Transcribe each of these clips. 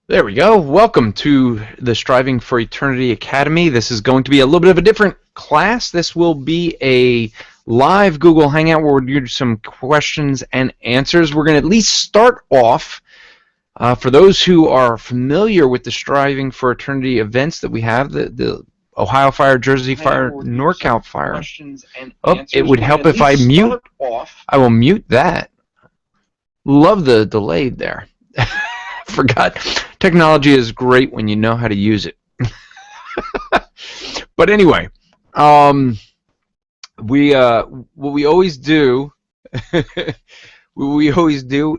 There we go. Welcome to the Striving for Eternity Academy. This is going to be a little bit of a different class. This will be a live Google Hangout where we'll do some questions and answers. We're going to at least start off, for those who are familiar with the Striving for Eternity events that we have, the Ohio Fire, Jersey Fire, NorCal Fire. It would help if I mute. I will mute that. Love the delay there. Forgot. Technology is great when you know how to use it. But anyway, what we always do,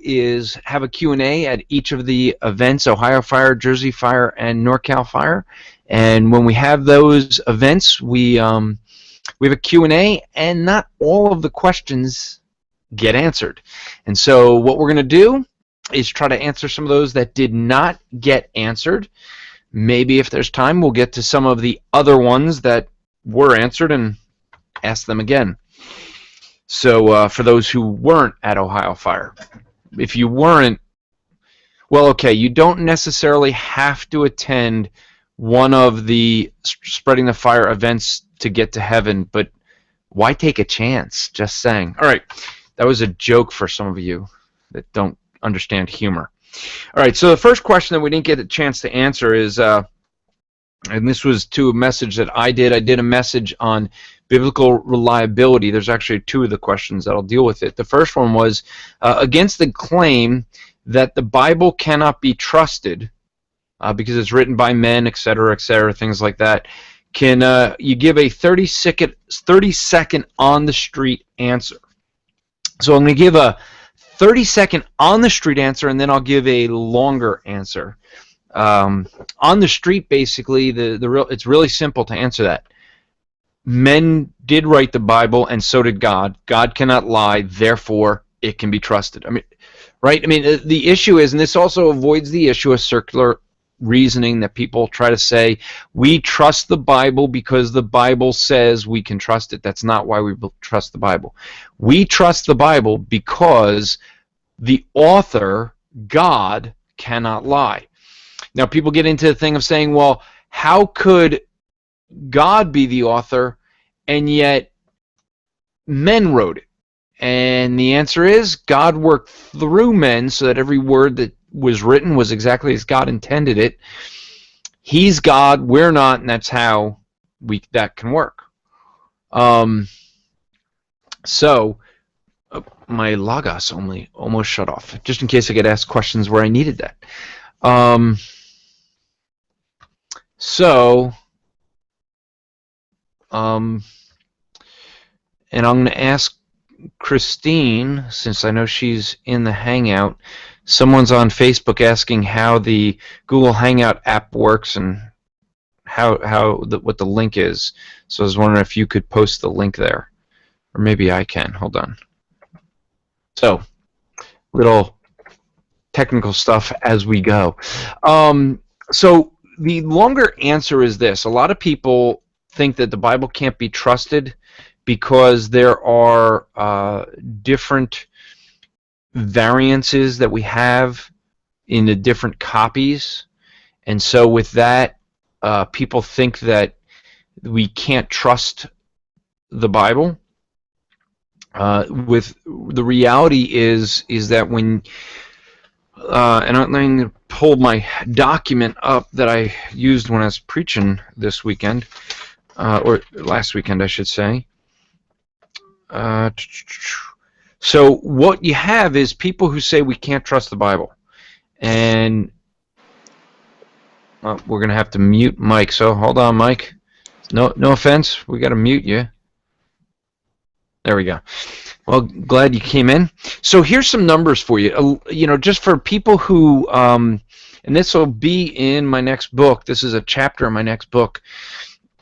is have a Q&A at each of the events: Ohio Fire, Jersey Fire, and NorCal Fire. And when we have those events, we have a Q&A, and not all of the questions get answered. And so what we're going to do is try to answer some of those that did not get answered. Maybe if there's time, we'll get to some of the other ones that were answered and ask them again. So for those who weren't at Ohio Fire, if you weren't, well, okay, you don't necessarily have to attend one of the Spreading the Fire events to get to heaven, but why take a chance? Just saying. All right, that was a joke for some of you that don't understand humor. All right, so the first question that we didn't get a chance to answer is, and this was to a message that I did. I did a message on biblical reliability. There's actually two of the questions that I'll deal with it. The first one was against the claim that the Bible cannot be trusted because it's written by men, etc., things like that. Can you give a 30-second on-the-street answer? So I'm going to give a 30-second on-the-street answer, and then I'll give a longer answer. On the street, basically, it's really simple to answer that. Men did write the Bible, and so did God. God cannot lie, therefore it can be trusted. I mean, right? I mean, the issue is, and this also avoids the issue of circular reasoning that people try to say, we trust the Bible because the Bible says we can trust it. That's not why we trust the Bible. We trust the Bible because the author, God, cannot lie. Now, people get into the thing of saying, well, how could God be the author and yet men wrote it? And the answer is, God worked through men so that every word that was written was exactly as God intended it. He's God, we're not, and that's how that can work. My Logos almost shut off, just in case I get asked questions where I needed that. And I'm going to ask Christine, since I know she's in the Hangout. Someone's on Facebook asking how the Google Hangout app works and what the link is. So I was wondering if you could post the link there, or maybe I can. Hold on. So, little technical stuff as we go. So the longer answer is this: a lot of people think that the Bible can't be trusted because there are different variances that we have in the different copies, and so with that, people think that we can't trust the Bible. With the reality is that when and I'm going to pull my document up that I used when I was preaching this weekend, or last weekend, I should say. So what you have is people who say we can't trust the Bible, and we're going to have to mute Mike. So hold on, Mike. No offense, we got to mute you. There we go. Well, glad you came in. So here's some numbers for you. Just for people who, and this will be in my next book. This is a chapter in my next book.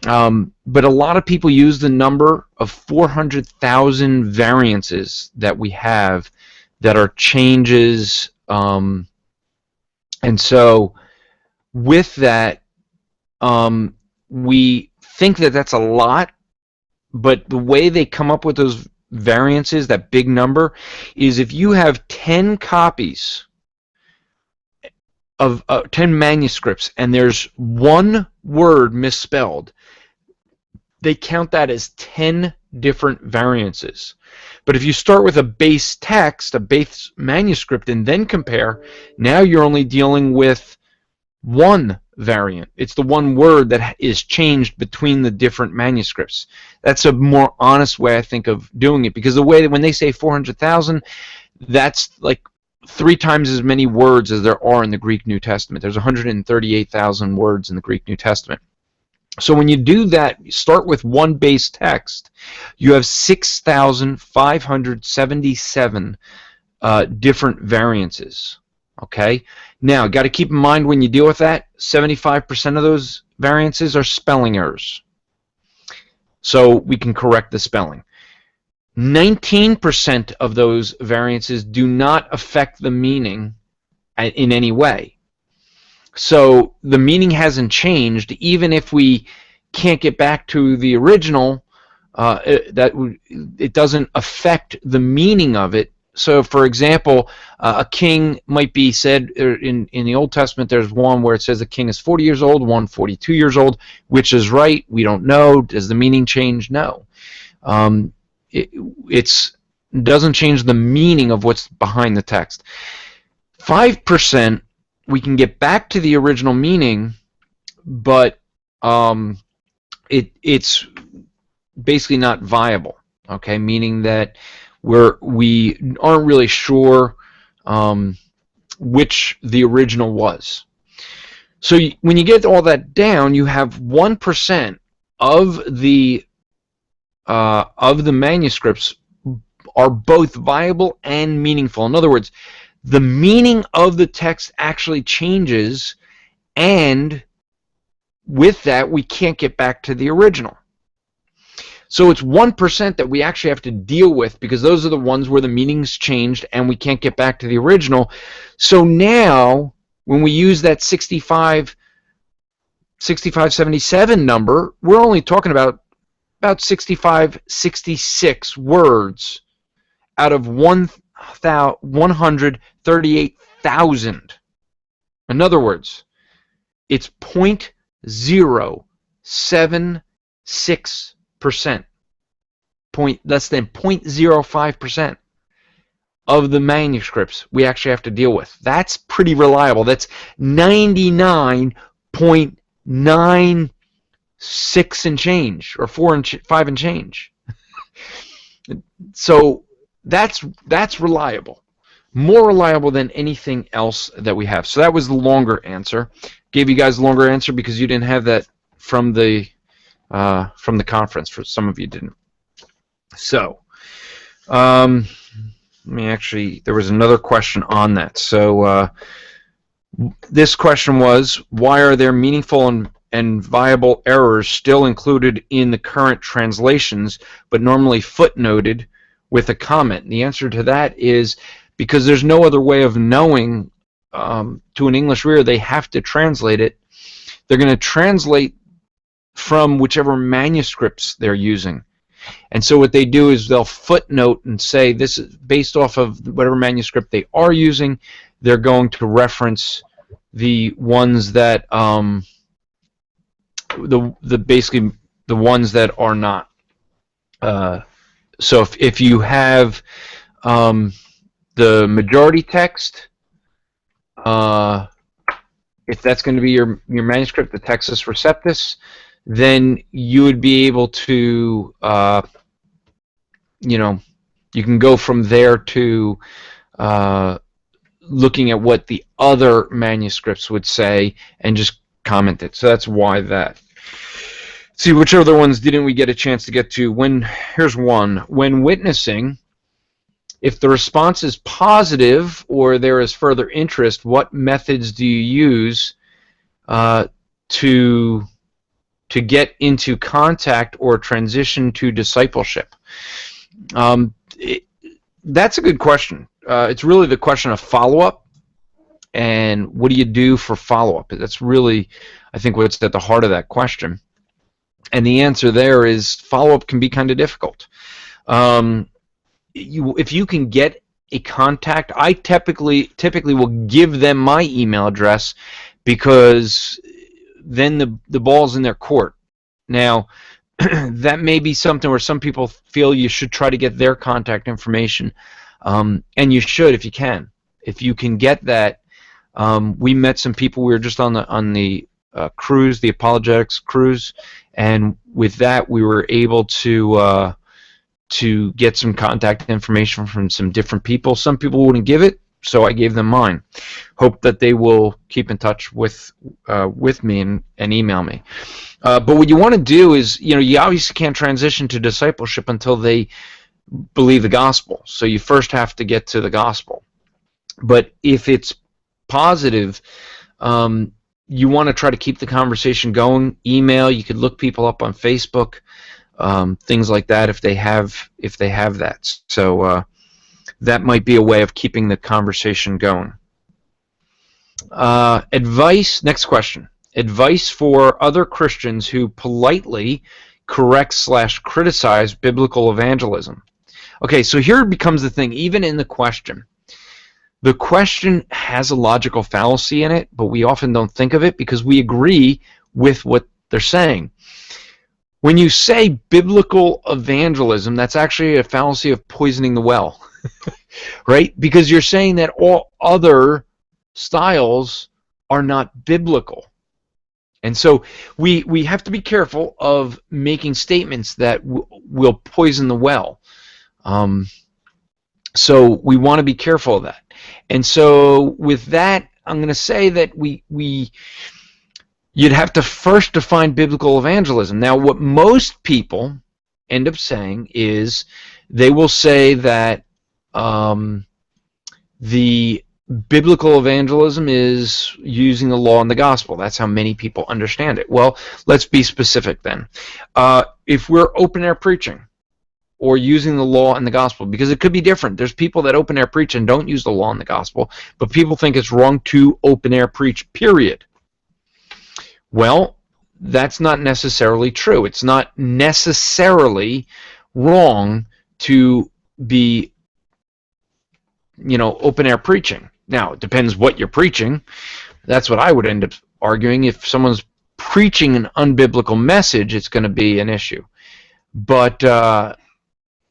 But a lot of people use the number of 400,000 variances that we have that are changes. And so with that, we think that that's a lot, but the way they come up with those variances, that big number, is if you have 10 copies 10 manuscripts and there's one word misspelled, they count that as 10 different variances. But if you start with a base text, a base manuscript, and then compare, now you're only dealing with one variant. It's the one word that is changed between the different manuscripts. That's a more honest way, I think, of doing it, because the way that when they say 400,000, that's like 3 times as many words as there are in the Greek New Testament. There's 138,000 words in the Greek New Testament. So when you do that, you start with one base text, you have 6,577 different variances. Okay? Now, got to keep in mind when you deal with that, 75% of those variances are spelling errors. So we can correct the spelling. 19% of those variances do not affect the meaning in any way. So the meaning hasn't changed, even if we can't get back to the original. It doesn't affect the meaning of it. So, for example, a king might be said in the Old Testament. There's one where it says the king is 40 years old, one 42 years old. Which is right? We don't know. Does the meaning change? No. It doesn't change the meaning of what's behind the text. 5%. We can get back to the original meaning, but it's basically not viable. Okay, meaning that we aren't really sure which the original was. So when you get all that down, you have 1% of the manuscripts are both viable and meaningful. In other words, the meaning of the text actually changes, and with that, we can't get back to the original. So it's 1% that we actually have to deal with, because those are the ones where the meaning's changed and we can't get back to the original. So now, when we use that 6577 number, we're only talking about 66 words out of 138,000. In other words, it's 0.076%, less than 0.05% of the manuscripts we actually have to deal with. That's pretty reliable. That's 99.96 and change, or 5 and change. So that's reliable. More reliable than anything else that we have. So that was the longer answer. Gave you guys a longer answer because you didn't have that from the conference. For some of you didn't. So let me actually, there was another question on that. So this question was, why are there meaningful and viable errors still included in the current translations, but normally footnoted with a comment? And the answer to that is because there's no other way of knowing. To an English reader, they have to translate it. They're going to translate from whichever manuscripts they're using. And so what they do is they'll footnote and say this is based off of whatever manuscript they are using. They're going to reference the ones that basically the ones that are not. So if you have the majority text, if that's going to be your manuscript, the Textus Receptus, then you would be able to, you can go from there to looking at what the other manuscripts would say and just comment it. So that's why that. See, which other ones didn't we get a chance to get to? Here's one. When witnessing, if the response is positive or there is further interest, what methods do you use to get into contact or transition to discipleship? That's a good question. It's really the question of follow-up, and what do you do for follow-up? That's really, I think, what's at the heart of that question. And the answer there is follow-up can be kind of difficult. If you can get a contact, I typically will give them my email address, because then the ball's in their court. Now, that may be something where some people feel you should try to get their contact information, and you should if you can. If you can get that, we met some people. We were just on the cruise, the Apologetics cruise, and with that we were able to get some contact information from some different people. Some people wouldn't give it, so I gave them mine. Hope that they will keep in touch with me and email me. But what you want to do is, you obviously can't transition to discipleship until they believe the gospel. So you first have to get to the gospel. But if it's positive, you want to try to keep the conversation going. Email, you could look people up on Facebook, things like that if they have that. So that might be a way of keeping the conversation going. Advice. Next question. Advice for other Christians who politely correct/criticize biblical evangelism. Okay, so here becomes the thing. Even in the question has a logical fallacy in it, but we often don't think of it because we agree with what they're saying. When you say biblical evangelism, that's actually a fallacy of poisoning the well, right? Because you're saying that all other styles are not biblical. And so we have to be careful of making statements that will poison the well. So we want to be careful of that. And so with that, I'm going to say that you'd have to first define biblical evangelism. Now, what most people end up saying is they will say that the biblical evangelism is using the law and the gospel. That's how many people understand it. Well, let's be specific then. If we're open-air preaching, or using the law and the gospel, because it could be different. There's people that open air preach and don't use the law and the gospel, but people think it's wrong to open air preach, period. Well, that's not necessarily true. It's not necessarily wrong to be, open air preaching. Now, it depends what you're preaching. That's what I would end up arguing. If someone's preaching an unbiblical message, it's going to be an issue. But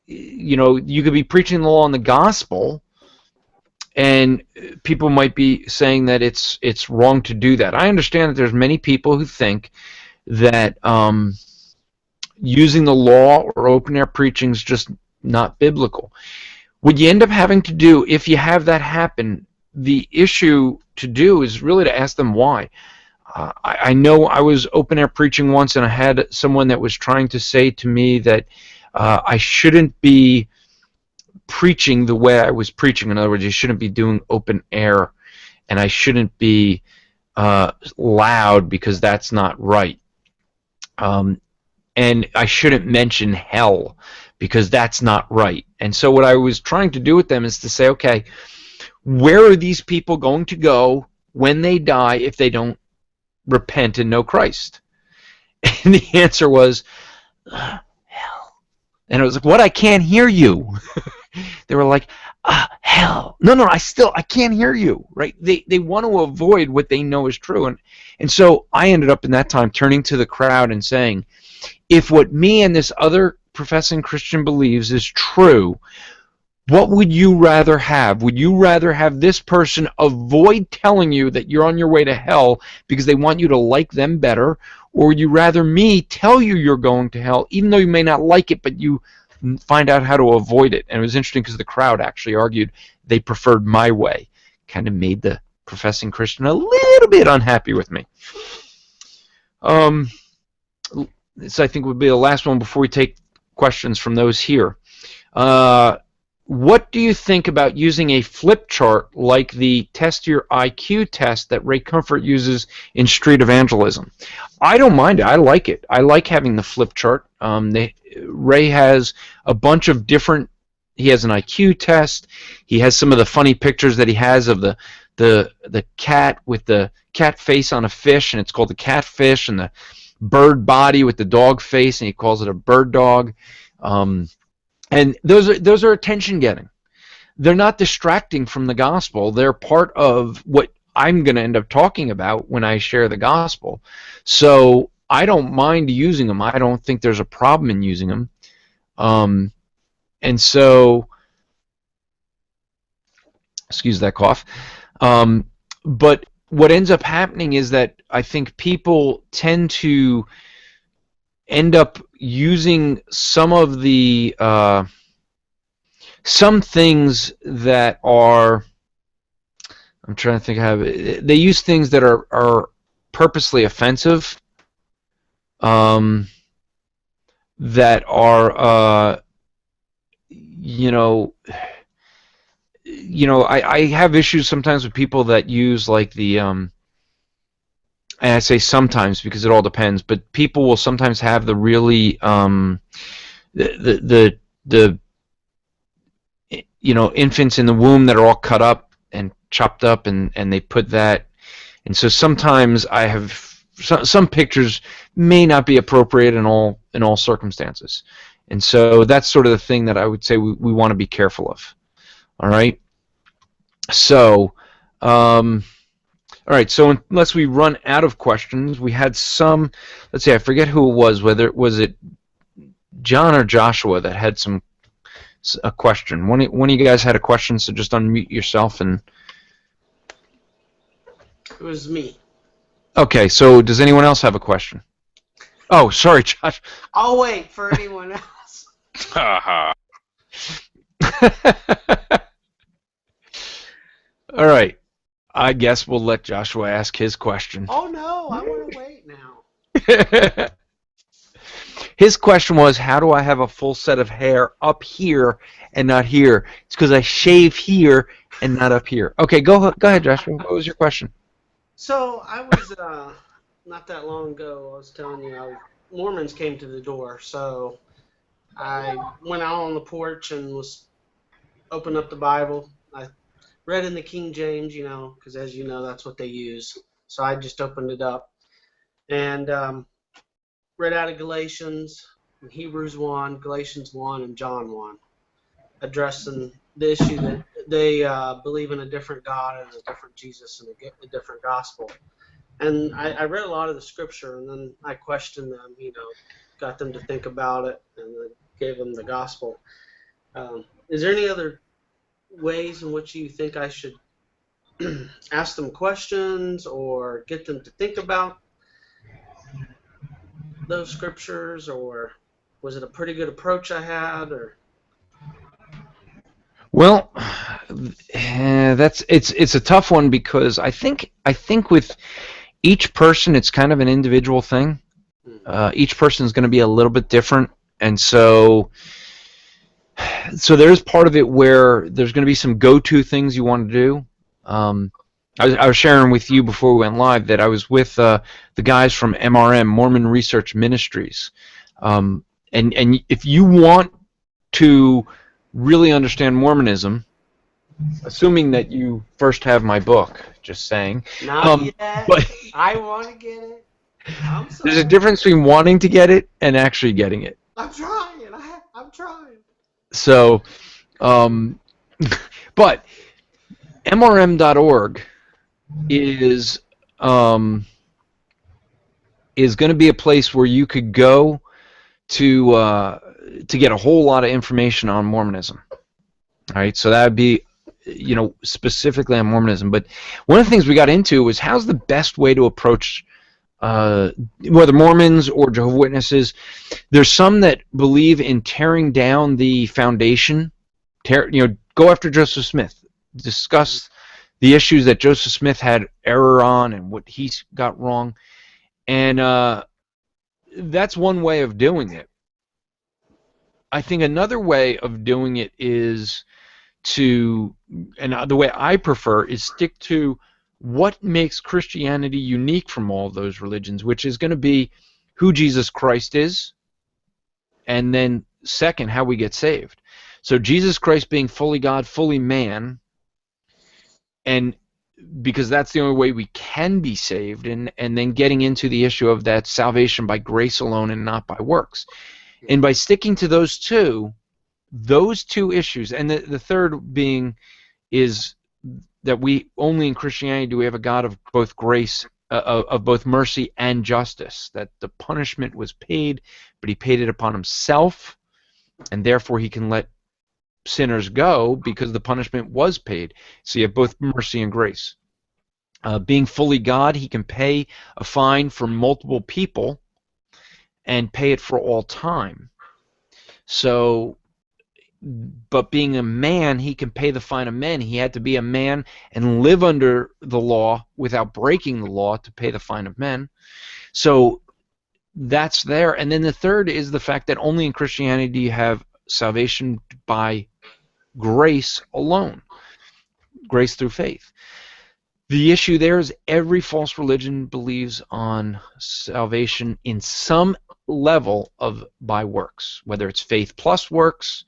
you could be preaching the law and the gospel, and people might be saying that it's wrong to do that. I understand that there's many people who think that using the law or open air preaching is just not biblical. What you end up having to do, if you have that happen, the issue to do is really to ask them why. I know I was open air preaching once, and I had someone that was trying to say to me that I shouldn't be preaching the way I was preaching. In other words, you shouldn't be doing open air, and I shouldn't be loud because that's not right. And I shouldn't mention hell because that's not right. And so what I was trying to do with them is to say, okay, where are these people going to go when they die if they don't repent and know Christ? And the answer was, hell. And it was like, what? I can't hear you. They were like, hell. No, I can't hear you, right? They want to avoid what they know is true. And so I ended up in that time turning to the crowd and saying, if what me and this other professing Christian believes is true, what would you rather have? Would you rather have this person avoid telling you that you're on your way to hell because they want you to like them better, or would you rather me tell you you're going to hell, even though you may not like it, but you find out how to avoid it? And it was interesting because the crowd actually argued they preferred my way. Kind of made the professing Christian a little bit unhappy with me. This, I think, would be the last one before we take questions from those here. What do you think about using a flip chart like the Test Your IQ test that Ray Comfort uses in street evangelism? I don't mind it. I like it. I like having the flip chart. Ray has a bunch of different. He has an IQ test. He has some of the funny pictures that he has of the cat with the cat face on a fish, and it's called the catfish, and the bird body with the dog face, and he calls it a bird dog. And those are attention getting. they're not distracting from the gospel. They're part of what I'm going to end up talking about when I share the gospel. So I don't mind using them. I don't think there's a problem in using them. And so, excuse that cough. But what ends up happening is that I think people tend to end up using some of the some things that are, I'm trying to think how they use things that are purposely offensive, that are I have issues sometimes with people that use like the and I say sometimes because it all depends, but people will sometimes have the really the infants in the womb that are all cut up and chopped up, and they put that, and so sometimes I have some pictures may not be appropriate in all circumstances, and so that's sort of the thing that I would say we want to be careful of. All right, so all right, so unless we run out of questions, we had some, let's see, I forget who it was, whether it was John or Joshua that had a question. One of you guys had a question, so just unmute yourself. And it was me. Okay, so does anyone else have a question? Oh, sorry, Josh. I'll wait for anyone else. All right. I guess we'll let Joshua ask his question. Oh, no, I want to wait now. His question was, how do I have a full set of hair up here and not here? It's because I shave here and not up here. Okay, go ahead, Joshua. What was your question? So I was, not that long ago, I was telling you, Mormons came to the door. So I went out on the porch and opened up the Bible. I read in the King James, because as you know, that's what they use. So I just opened it up and read out of Galatians, Hebrews 1, Galatians 1, and John 1, addressing the issue that they believe in a different God and a different Jesus and a different gospel. And I read a lot of the scripture, and then I questioned them, got them to think about it, and then gave them the gospel. Is there any other ways in which you think I should ask them questions or get them to think about those scriptures, or was it a pretty good approach I had? Or well, it's a tough one, because I think with each person it's kind of an individual thing. Each person is going to be a little bit different, and so there's part of it where there's going to be some go-to things you want to do. I was sharing with you before we went live that I was with the guys from MRM, Mormon Research Ministries. And if you want to really understand Mormonism, assuming that you first have my book, just saying. Not yet. But I want to get it. There's a difference between wanting to get it and actually getting it. I'm trying. I'm trying. So, but MRM.org is going to be a place where you could go to get a whole lot of information on Mormonism. All right, so that would be, specifically on Mormonism. But one of the things we got into was how's the best way to approach whether Mormons or Jehovah's Witnesses. There's some that believe in tearing down the foundation. Go after Joseph Smith. Discuss the issues that Joseph Smith had error on and what he got wrong. And that's one way of doing it. I think another way of doing it is and the way I prefer is stick to what makes Christianity unique from all those religions, which is going to be who Jesus Christ is, and then second, how we get saved. So Jesus Christ being fully God, fully man, and because that's the only way we can be saved, and then getting into the issue of that salvation by grace alone and not by works. And by sticking to those two, those two issues, and the third being is that we only in Christianity do we have a God of both grace, of both mercy and justice. That the punishment was paid, but he paid it upon himself, and therefore he can let sinners go because the punishment was paid. So you have both mercy and grace. Being fully God, he can pay a fine for multiple people and pay it for all time. So, but being a man, he can pay the fine of men. He had to be a man and live under the law without breaking the law to pay the fine of men. So that's there. And then the third is the fact that only in Christianity you have salvation by grace alone, grace through faith. The issue there is every false religion believes on salvation in some level of by works, whether it's faith plus works,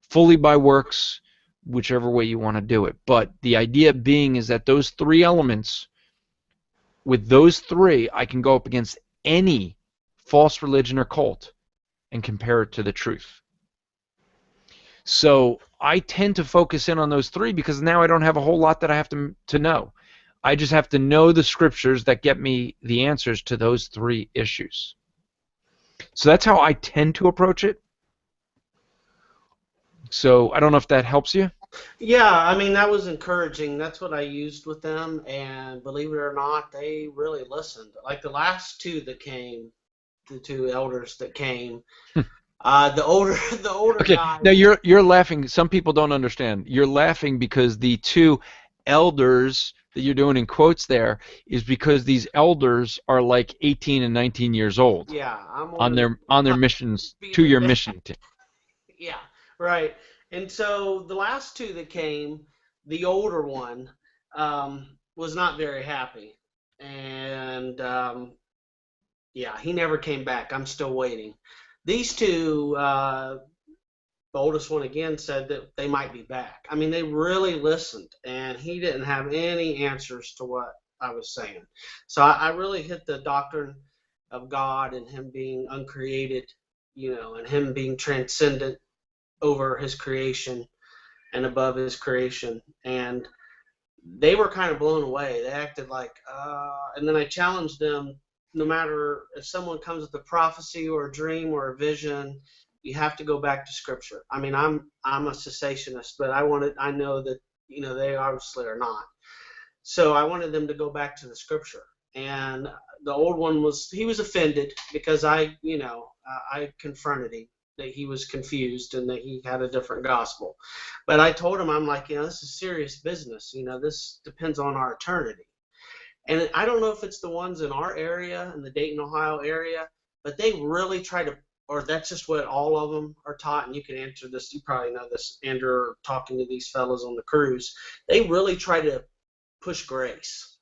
fully by works, whichever way you want to do it. But the idea being is that those three elements, with those three, I can go up against any false religion or cult and compare it to the truth. So I tend to focus in on those three because now I don't have a whole lot that I have to know. I just have to know the scriptures that get me the answers to those three issues. So that's how I tend to approach it. So I don't know if that helps you. Yeah, I mean, that was encouraging. That's what I used with them, and believe it or not, they really listened. Like the last two that came, the two elders that came, the older Okay, guy. now you're laughing. Some people don't understand. You're laughing because the two elders that you're doing in quotes there is because these elders are like 18 and 19 years old. Yeah, I'm on their missions, 2-year mission. Yeah, right. And so the last two that came, the older one was not very happy, and yeah, he never came back. I'm still waiting. These two, the oldest one again, said that they might be back. I mean, they really listened, and he didn't have any answers to what I was saying. So I really hit the doctrine of God and him being uncreated, and him being transcendent over his creation and above his creation. And they were kind of blown away. They acted like, and then I challenged them, no matter if someone comes with a prophecy or a dream or a vision, you have to go back to Scripture. I mean, I'm a cessationist, but I know that, they obviously are not. So I wanted them to go back to the Scripture. And the old one he was offended because I confronted him that he was confused and that he had a different gospel. But I told him, I'm like, this is serious business. This depends on our eternity. And I don't know if it's the ones in our area, in the Dayton, Ohio area, but they really try to, or that's just what all of them are taught, and you can answer this, you probably know this, Andrew, talking to these fellows on the cruise. They really try to push grace.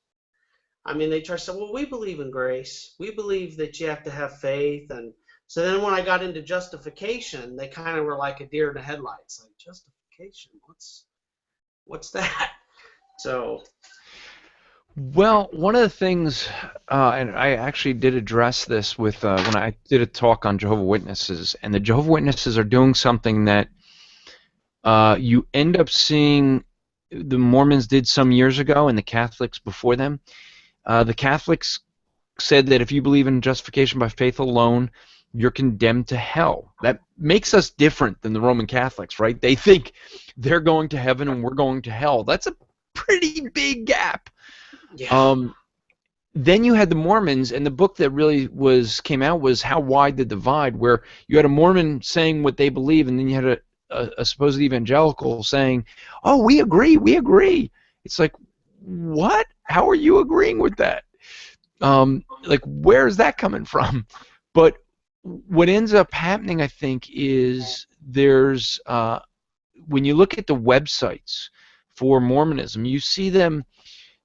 I mean, they try to say, well, we believe in grace. We believe that you have to have faith. And so then when I got into justification, they kind of were like a deer in the headlights. Like, justification? What's that? So... Well, one of the things, and I actually did address this with when I did a talk on Jehovah's Witnesses, and the Jehovah's Witnesses are doing something that you end up seeing the Mormons did some years ago and the Catholics before them. The Catholics said that if you believe in justification by faith alone, you're condemned to hell. That makes us different than the Roman Catholics, right? They think they're going to heaven and we're going to hell. That's a pretty big gap. Yeah. Then you had the Mormons, and the book that really came out was How Wide the Divide, where you had a Mormon saying what they believe, and then you had a supposed evangelical saying, "Oh, we agree, we agree." It's like, what? How are you agreeing with that? Like, where is that coming from? But what ends up happening, I think, is there's when you look at the websites for Mormonism, you see them.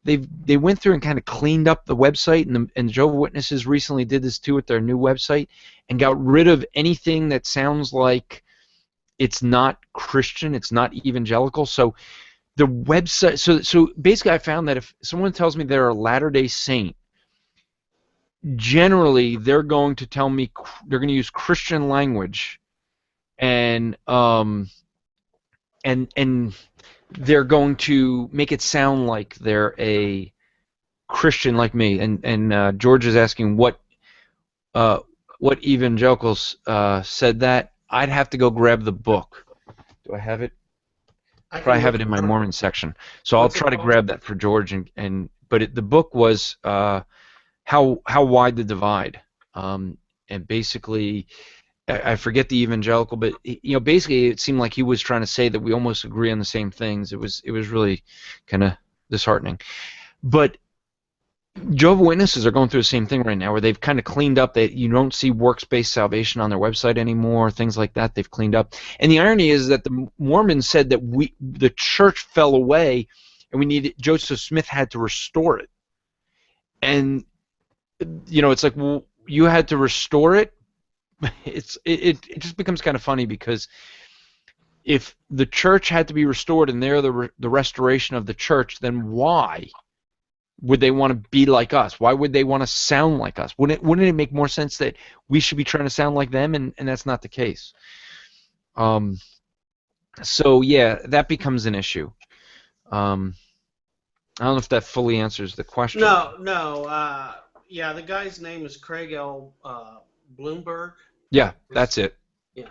They went through and kind of cleaned up the website, and Jehovah's Witnesses recently did this too with their new website, and got rid of anything that sounds like it's not Christian, it's not evangelical. So the website, so basically, I found that if someone tells me they're a Latter-day Saint, generally they're going to tell me they're going to use Christian language, and and they're going to make it sound like they're a Christian like me. And George is asking what evangelicals said that. I'd have to go grab the book. Do I have it? I Probably can have look it in my it up. Mormon section. So I'll What's it try to called? grab that for George. But the book was how wide the divide. And basically, I forget the evangelical, but basically it seemed like he was trying to say that we almost agree on the same things. It was really kind of disheartening. But Jehovah's Witnesses are going through the same thing right now, where they've kind of cleaned up that you don't see works-based salvation on their website anymore, things like that. They've cleaned up. And the irony is that the Mormons said that the church fell away, and Joseph Smith had to restore it. And it's like, well, you had to restore it. It just becomes kind of funny, because if the church had to be restored and they're the restoration of the church, then why would they want to be like us? Why would they want to sound like us? Wouldn't it make more sense that we should be trying to sound like them? And that's not the case. So yeah, that becomes an issue. I don't know if that fully answers the question. No. Yeah, the guy's name is Craig L. Bloomberg. Yeah, that's it. Yeah.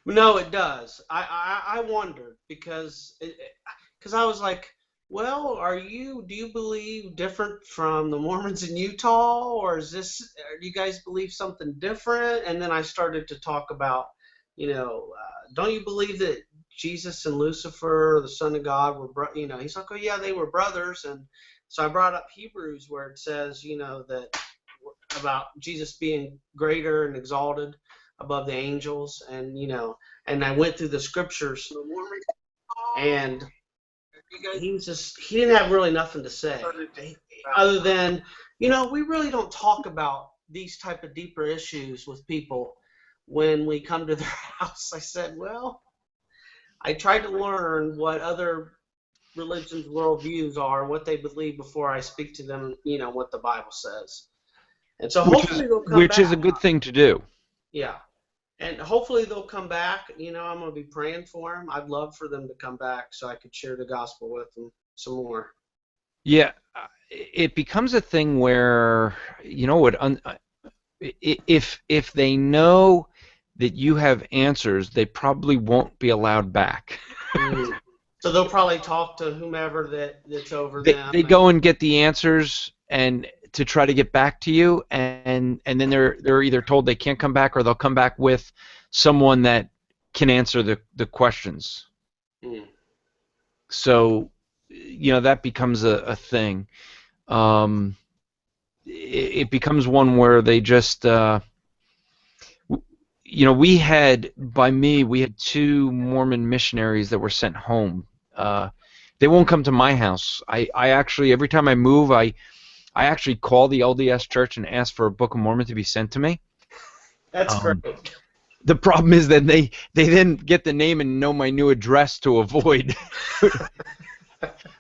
No, it does. I wondered because I was like, well, do you believe different from the Mormons in Utah, or do you guys believe something different? And then I started to talk about, don't you believe that Jesus and Lucifer, the Son of God, were, he's like, oh yeah, they were brothers. And so I brought up Hebrews, where it says, that about Jesus being greater and exalted above the angels, and and I went through the scriptures, and he didn't have really nothing to say other than, we really don't talk about these type of deeper issues with people when we come to their house. I said, well, I tried to learn what other religions' worldviews are, what they believe, before I speak to them, what the Bible says. And so hopefully they'll come back. Which is a good thing to do. Yeah. And hopefully they'll come back. I'm going to be praying for them. I'd love for them to come back so I could share the gospel with them some more. Yeah, it becomes a thing where, if they know that you have answers, they probably won't be allowed back. So they'll probably talk to whomever that's over them. They go and get the answers and to try to get back to you, and then they're either told they can't come back, or they'll come back with someone that can answer the questions. So that becomes a thing. It becomes one where they just we had 2 Mormon missionaries that were sent home. They won't come to my house. I actually, every time I move, I actually call the LDS Church and ask for a Book of Mormon to be sent to me. That's great. The problem is that they then get the name and know my new address to avoid.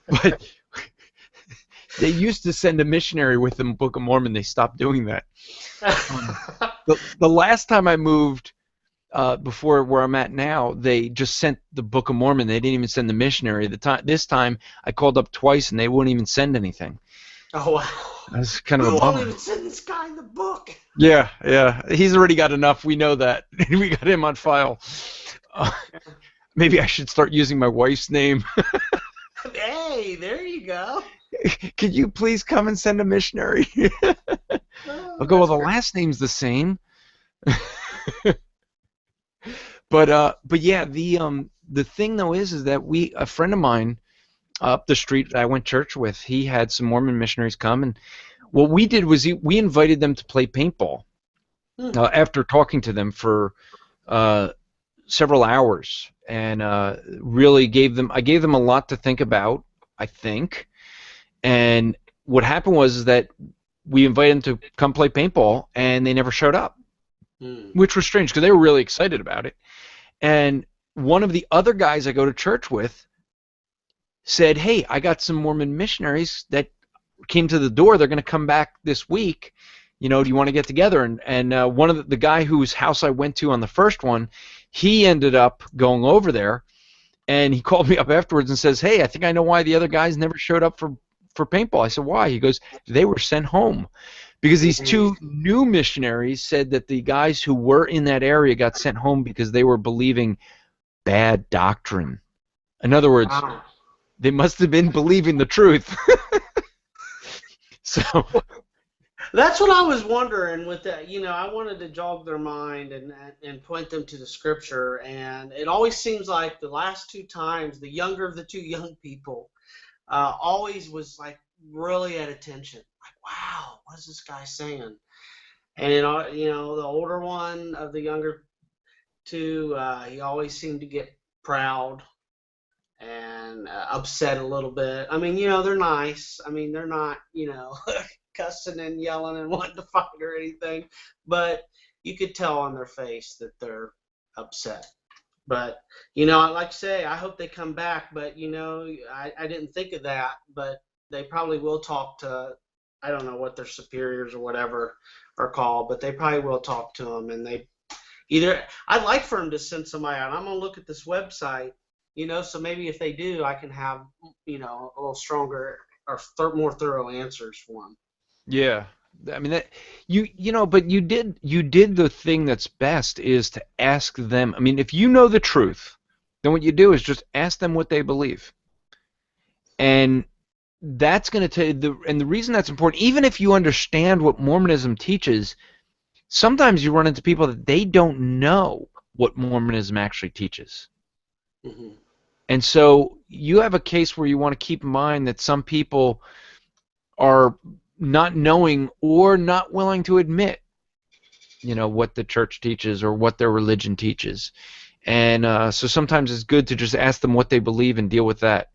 But they used to send a missionary with them Book of Mormon. They stopped doing that. The last time I moved, before where I'm at now, they just sent the Book of Mormon. They didn't even send the missionary. This time I called up twice and they wouldn't even send anything. Oh wow! That's kind of a bummer. bummer. Won't even send this guy the book. Yeah. He's already got enough. We know that. We got him on file. Maybe I should start using my wife's name. Hey, there you go. Could you please come and send a missionary? I'll go, well, the last name's the same. But yeah, the thing though is that a friend of mine up the street that I went to church with, he had some Mormon missionaries come, and what we did was we invited them to play paintball after talking to them for several hours, and really I gave them a lot to think about, I think. And what happened was that we invited them to come play paintball, and they never showed up, which was strange because they were really excited about it. And one of the other guys I go to church with said, hey, I got some Mormon missionaries that came to the door. They're going to come back this week. Do you want to get together? And one of the guy whose house I went to on the first one, he ended up going over there, And he called me up afterwards and says, "Hey, I think I know why the other guys never showed up for paintball." I said, "Why?" He goes, "They were sent home." Because these Mhm. two new missionaries said that the guys who were in that area got sent home because they were believing bad doctrine. In other words, Wow. they must have been believing the truth. So, That's what I was wondering with that. I wanted to jog their mind and point them to the scripture. And it always seems like the last two times, the younger of the two young people always was like really at attention. Like, wow, what is this guy saying? And the older one of the younger two, he always seemed to get proud and upset a little bit. I mean, they're nice. I mean, they're not, cussing and yelling and wanting to fight or anything, but you could tell on their face that they're upset. But I like to say, I hope they come back. But I didn't think of that. But they probably will talk to, I don't know what their superiors or whatever are called, but they probably will talk to them. And they either, I'd like for them to send somebody out. I'm gonna look at this website, so maybe if they do, I can have a little stronger or more thorough answers for them. yeah. I mean that but you did the thing that's best is to ask them. I mean, if you know the truth, then what you do is just ask them what they believe. And that's going to tell you the reason that's important, even if you understand what Mormonism teaches, sometimes you run into people that they don't know what Mormonism actually teaches. Hmm. And so you have a case where you want to keep in mind that some people are not knowing or not willing to admit, what the church teaches or what their religion teaches. And so sometimes it's good to just ask them what they believe and deal with that.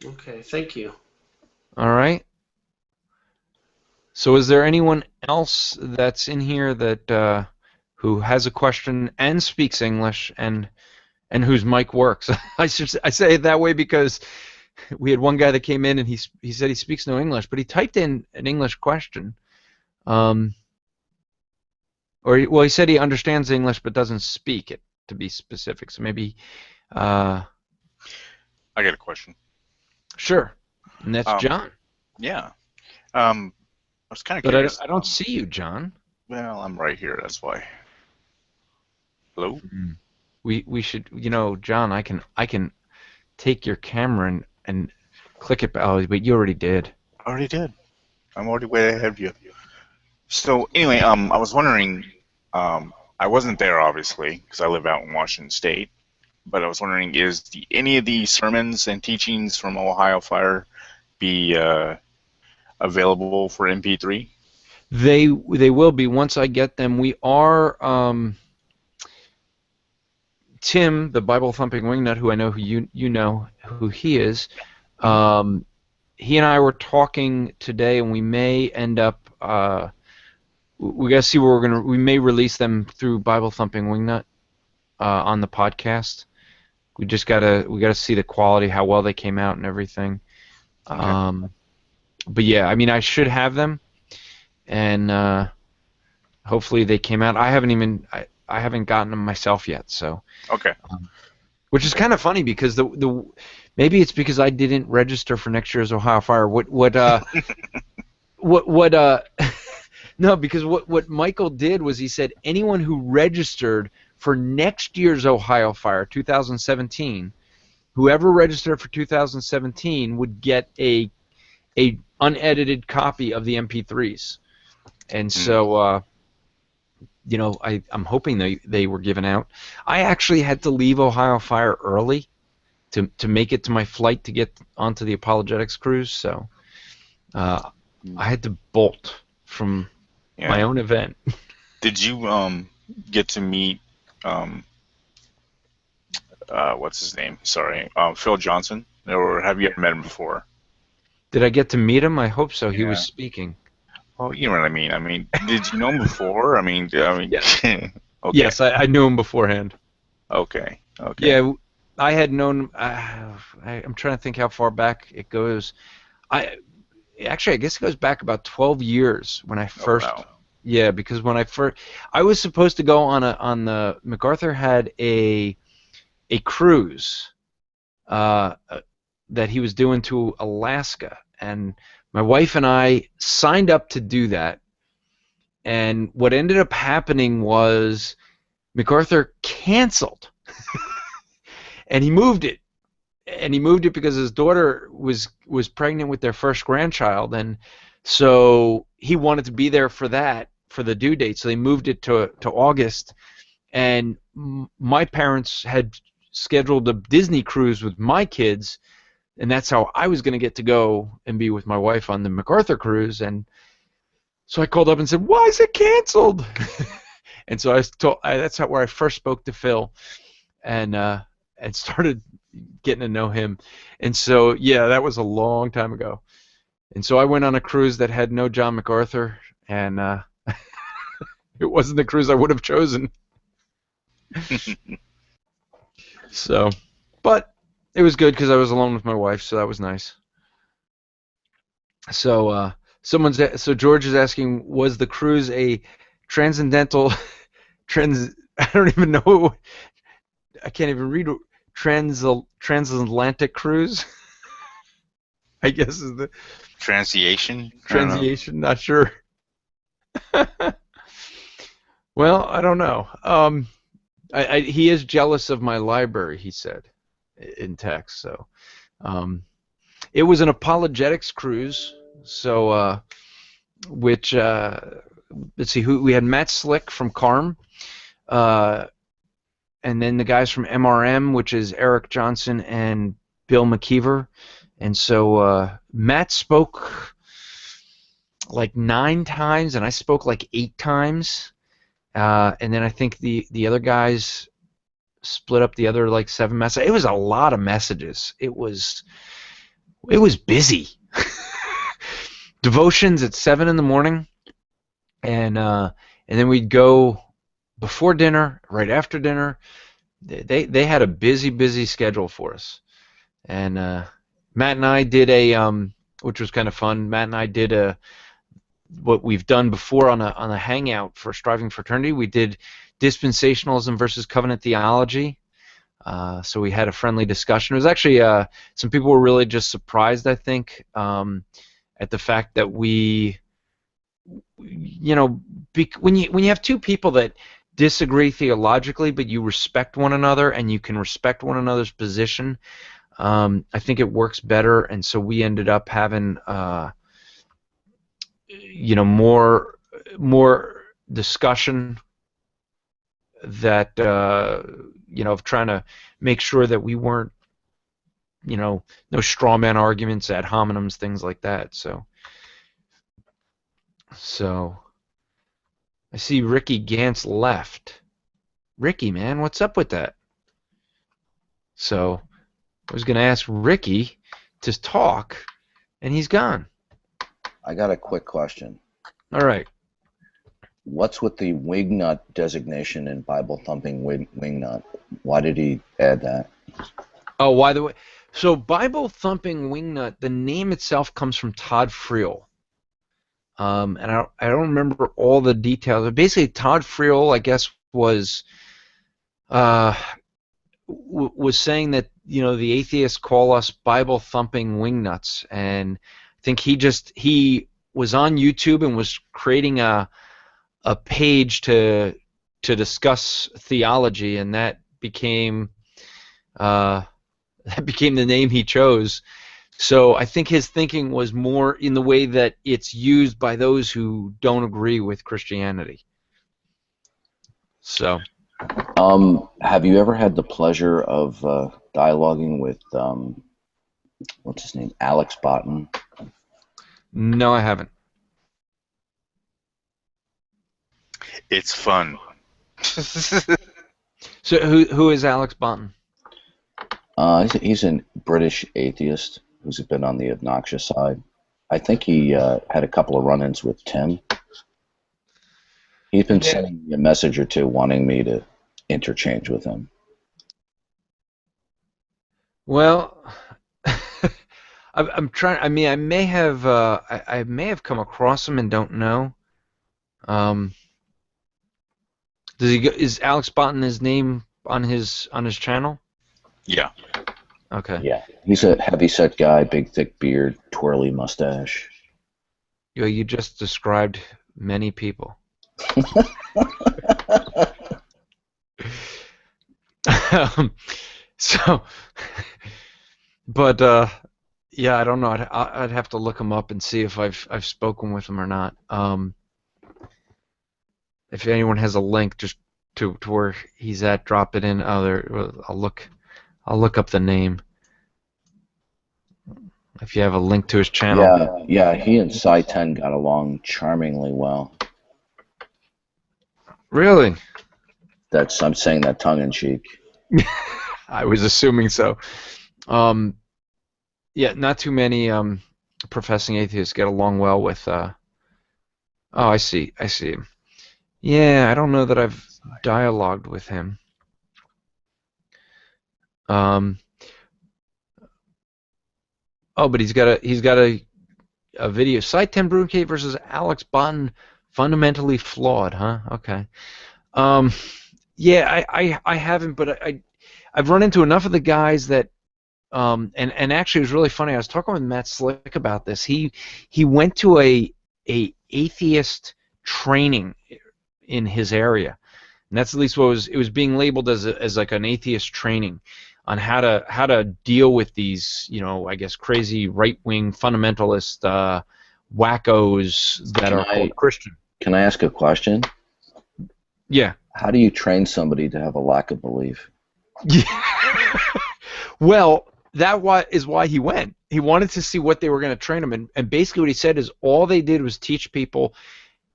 Okay, thank you. All right? So is there anyone else that's in here that who has a question and speaks English and whose mic works? I say it that way because we had one guy that came in and he said he speaks no English, but he typed in an English question. Um, well, he said he understands English but doesn't speak it, to be specific. So maybe, uh, I got a question. sure. And that's Um, John. yeah. I was kind of But curious. I don't see you, John. Well, I'm right here. That's why. Hello? Mm. We should, John. I can take your camera and click it. Oh, but you already did. I already did. I'm already way ahead of you. So anyway, I was wondering. I wasn't there obviously because I live out in Washington State. But I was wondering, is any of the sermons and teachings from Ohio Fire be available for MP3? They will be once I get them. We are Tim, the Bible thumping wingnut, who I know who you know who he is. Um, he and I were talking today, and we may end up. We gotta see where we're gonna. We may release them through Bible thumping wingnut on the podcast. We gotta see the quality, how well they came out, and everything. Okay. But yeah, I mean, I should have them, and hopefully they came out. I haven't gotten them myself yet, so. Okay. Which is kind of funny because the maybe it's because I didn't register for next year's Ohio Fire. What no, because what Michael did was he said anyone who registered for next year's Ohio Fire 2017, whoever registered for 2017 would get a unedited copy of the MP3s. And so I'm hoping they were given out. I actually had to leave Ohio Fire early to make it to my flight to get onto the apologetics cruise, so I had to bolt from my own event. Did you get to meet what's his name? Sorry, Phil Johnson, or have you ever met him before? Did I get to meet him? I hope so. He Yeah. was speaking. Well, you know what I mean. I mean, did you know him before? I mean. Yes. Okay. Yes, I knew him beforehand. Okay. Okay. Yeah, I had known. I'm trying to think how far back it goes. I guess it goes back about 12 years when I first. Oh, wow. Yeah, because when I was supposed to go on the MacArthur had a cruise that he was doing to Alaska, and my wife and I signed up to do that. And what ended up happening was MacArthur canceled, and he moved it. And he moved it because his daughter was pregnant with their first grandchild, and so he wanted to be there for that, for the due date. So they moved it to August, and my parents had scheduled a Disney cruise with my kids, and that's how I was going to get to go and be with my wife on the MacArthur cruise. And so I called up and said, "Why is it canceled?" And so that's where I first spoke to Phil, and started getting to know him. And so, yeah, that was a long time ago. And so I went on a cruise that had no John MacArthur, and it wasn't the cruise I would have chosen. So, but it was good because I was alone with my wife, so that was nice. So, so George is asking, was the cruise a transcendental I don't even know. I can't even read. Transatlantic cruise, I guess is the Transiation. transiation. Not sure. Well, I don't know. He is jealous of my library, he said in text. So, it was an apologetics cruise. So, which let's see, who we had Matt Slick from CARM. And then the guys from MRM, which is Eric Johnson and Bill McKeever. And so Matt spoke like 9 times, and I spoke like 8 times. And then I think the other guys split up the other like 7 messages. It was a lot of messages. It was busy. Devotions at 7 in the morning, and then we'd go before dinner, right after dinner. They had a busy schedule for us, and Matt and I did which was kind of fun. Matt and I did what we've done before on a hangout for Striving Fraternity. We did dispensationalism versus covenant theology. So we had a friendly discussion. It was actually some people were really just surprised, I think, at the fact that we, when you have 2 people that disagree theologically, but you respect one another and you can respect one another's position, I think it works better. And so we ended up having more discussion that of trying to make sure that we weren't no straw man arguments, ad hominems, things like that. So I see Ricky Gantz left. Ricky, man, what's up with that? So I was going to ask Ricky to talk, and he's gone. I got a quick question. All right. What's with the wingnut designation in Bible thumping wingnut? Why did he add that? Oh, by the way, so Bible thumping wingnut, the name itself comes from Todd Friel. And I don't remember all the details. But basically, Todd Friel, I guess, was saying that the atheists call us Bible thumping wingnuts, and I think he was on YouTube and was creating a page to discuss theology, and that became the name he chose. So I think his thinking was more in the way that it's used by those who don't agree with Christianity. So, have you ever had the pleasure of dialoguing with what's his name, Alex Botten? No, I haven't. It's fun. So who is Alex Botten? He's a British atheist who's been on the obnoxious side. I think he had a couple of run-ins with Tim. He's been sending me a message or two wanting me to interchange with him. Well, I'm trying. I mean, I may have come across him and don't know. Is Alex Botten his name on his channel? Yeah. Okay. Yeah, he's a heavy-set guy, big, thick beard, twirly mustache. You just described many people. So, but yeah, I don't know. I'd have to look him up and see if I've spoken with him or not. If anyone has a link just to where he's at, drop it in. I'll look up the name. If you have a link to his channel. Yeah, he and Cy 10 got along charmingly well. Really? I'm saying that tongue in cheek. I was assuming so. Yeah, not too many professing atheists get along well with. Oh, I see. Yeah, I don't know that I've dialogued with him. Oh, but he's got a video. Site 10 Brewcave versus Alex Botten, fundamentally flawed, huh? Okay. Yeah, I haven't, but I've run into enough of the guys that and actually it was really funny. I was talking with Matt Slick about this. He went to a atheist training in his area, and that's at least what it was being labeled as like an atheist training on how to deal with these, I guess crazy right-wing fundamentalist wackos that are called Christian. Can I ask a question? Yeah. How do you train somebody to have a lack of belief? Yeah. Well, is why he went. He wanted to see what they were going to train him, and basically what he said is all they did was teach people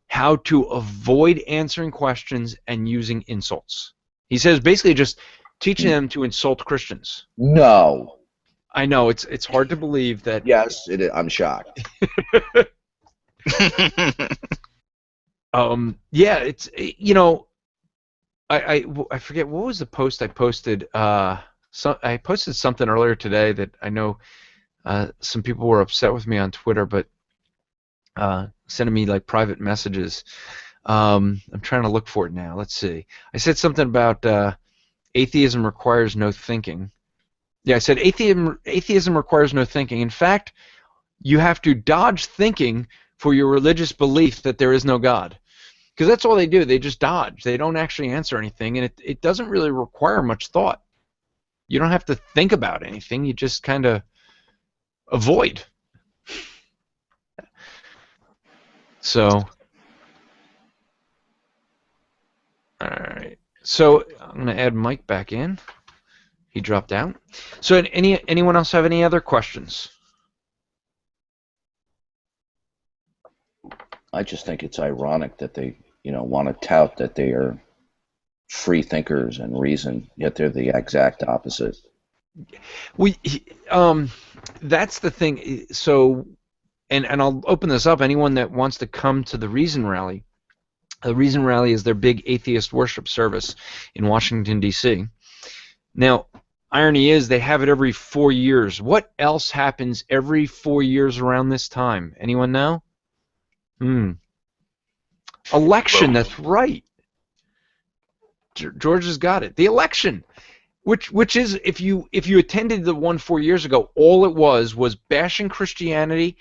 how to avoid answering questions and using insults. He says basically just teaching them to insult Christians. No. I know it's hard to believe that. Yes, it is. I'm shocked. Yeah, it's I forget what was the post I posted. I posted something earlier today that I know some people were upset with me on Twitter, but sending me like private messages. I'm trying to look for it now. Let's see. I said something about atheism requires no thinking. Yeah, I said atheism requires no thinking. In fact, you have to dodge thinking for your religious belief that there is no God. Because that's all they do. They just dodge. They don't actually answer anything, and it doesn't really require much thought. You don't have to think about anything. You just kind of avoid. So, all right. So I'm going to add Mike back in. He dropped out. So anyone else have any other questions? I just think it's ironic that they, want to tout that they are free thinkers and reason, yet they're the exact opposite. That's the thing. So, and I'll open this up. Anyone that wants to come to the Reason Rally. The Reason Rally is their big atheist worship service in Washington, D.C. Now, irony is they have it every 4 years. What else happens every 4 years around this time? Anyone know? Election, that's right. George has got it. The election, which is, if you attended the one 4 years ago, all it was bashing Christianity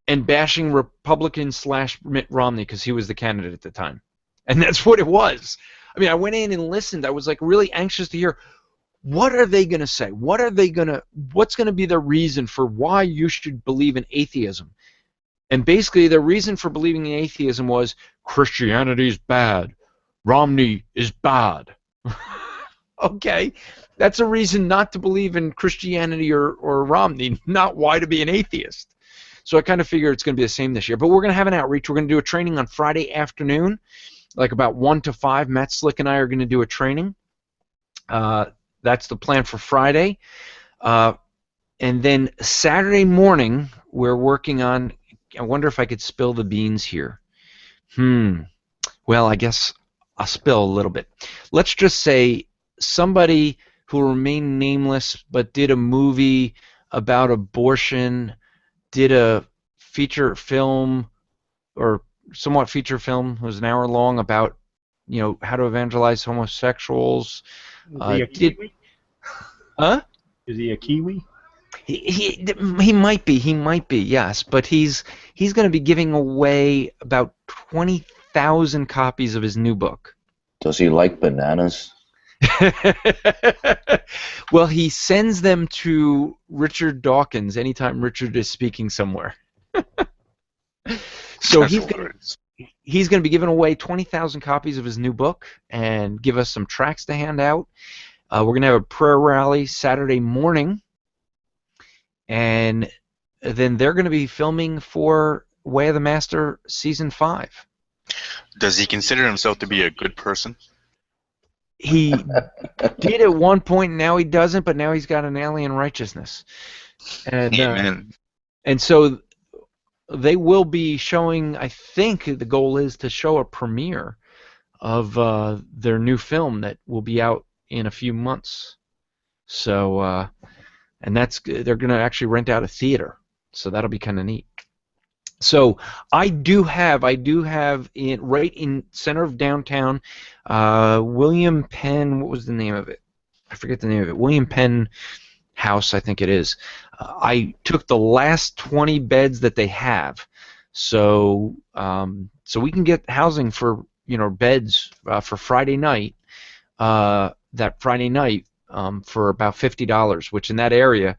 and bashing Republicans / Mitt Romney because he was the candidate at the time. And that's what it was. I mean, I went in and listened. I was like really anxious to hear, what are they going to say? What's going to be the reason for why you should believe in atheism? And basically the reason for believing in atheism was Christianity is bad. Romney is bad. Okay. That's a reason not to believe in Christianity or Romney, not why to be an atheist. So I kind of figure it's going to be the same this year. But we're going to have an outreach. We're going to do a training on Friday afternoon, like about 1 to 5. Matt Slick and I are going to do a training. That's the plan for Friday. And then Saturday morning, we're working on, I wonder if I could spill the beans here. Well, I guess I'll spill a little bit. Let's just say somebody who remained nameless but did a movie about abortion, did a feature film or somewhat feature film, it was an hour long, about how to evangelize homosexuals. Huh? Is he a Kiwi? He might be, yes, but he's going to be giving away about 20,000 copies of his new book. Does he like bananas? Well, he sends them to Richard Dawkins anytime Richard is speaking somewhere. So That's he's hilarious. going to be giving away 20,000 copies of his new book and give us some tracts to hand out. We're going to have a prayer rally Saturday morning, and then they're going to be filming for Way of the Master Season 5. Does he consider himself to be a good person? He did at one point, now he doesn't, but now he's got an alien righteousness. Amen. And so they will be showing, I think the goal is to show a premiere of their new film that will be out in a few months. So, and they're going to actually rent out a theater, so that'll be kind of neat. So I do have in right in center of downtown, William Penn. What was the name of it? I forget the name of it. William Penn House, I think it is. I took the last 20 beds that they have, so we can get housing for beds for Friday night. That Friday night for about $50, which in that area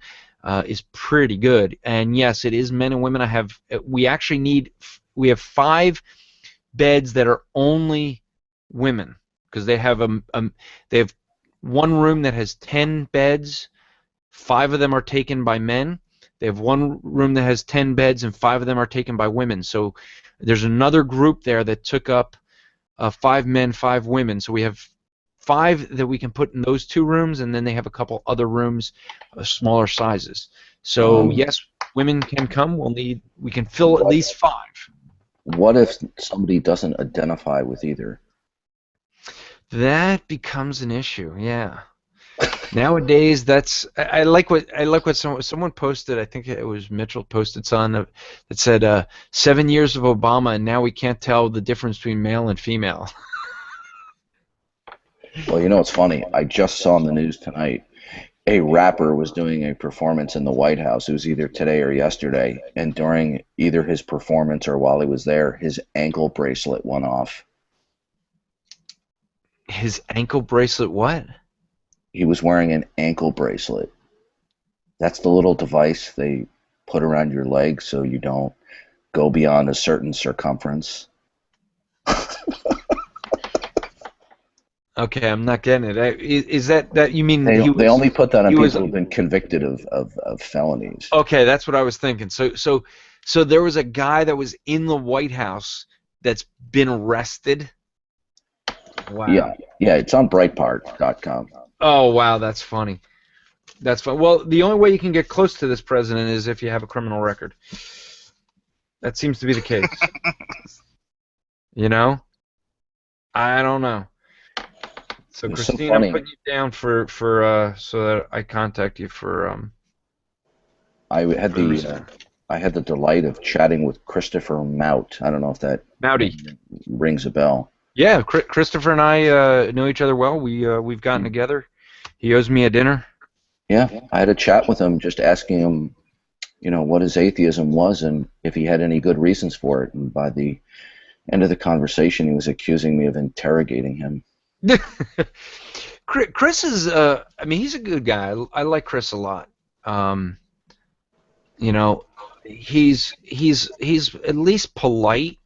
is pretty good. And yes, it is men and women. We have 5 beds that are only women, because they have one room that has 10 beds. 5 of them are taken by men. They have one room that has 10 beds, and 5 of them are taken by women. So there's another group there that took up 5 men, 5 women. So we have 5 that we can put in those 2 rooms, and then they have a couple other rooms, smaller sizes. So yes, women can come. We can fill at least 5. What if somebody doesn't identify with either? That becomes an issue. Yeah. Nowadays, I like what someone posted. I think it was Mitchell posted something that said 7 years of Obama, and now we can't tell the difference between male and female. Well, it's funny. I just saw in the news tonight a rapper was doing a performance in the White House. It was either today or yesterday, and during either his performance or while he was there, his ankle bracelet went off. His ankle bracelet what? He was wearing an ankle bracelet. That's the little device they put around your leg so you don't go beyond a certain circumference. Okay, I'm not getting it. Is that you mean they only put that on people who've been convicted of felonies? Okay, that's what I was thinking. So there was a guy that was in the White House that's been arrested. Wow. Yeah, it's on Breitbart.com. Oh wow, that's funny. That's fun. Well, the only way you can get close to this president is if you have a criminal record. That seems to be the case. I don't know. So It's Christine, so funny. I'm putting you down for so that I contact you for I had the delight of chatting with Christopher Mout. I don't know if that Mouty. rings a bell. Yeah, Christopher and I know each other well. We've gotten together. He owes me a dinner. Yeah, I had a chat with him, just asking him, what his atheism was and if he had any good reasons for it. And by the end of the conversation, he was accusing me of interrogating him. Chris is, he's a good guy. I like Chris a lot. He's at least polite.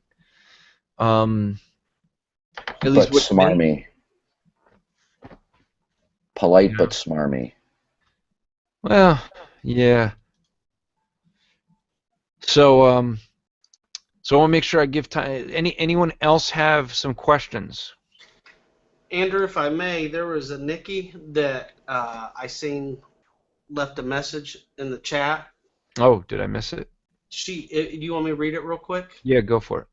At least but smarmy. Polite but smarmy. Well, yeah. So I want to make sure I give time. Anyone else have some questions? Andrew, if I may, there was a Nikki that I seen left a message in the chat. Oh, did I miss it? Do you want me to read it real quick? Yeah, go for it.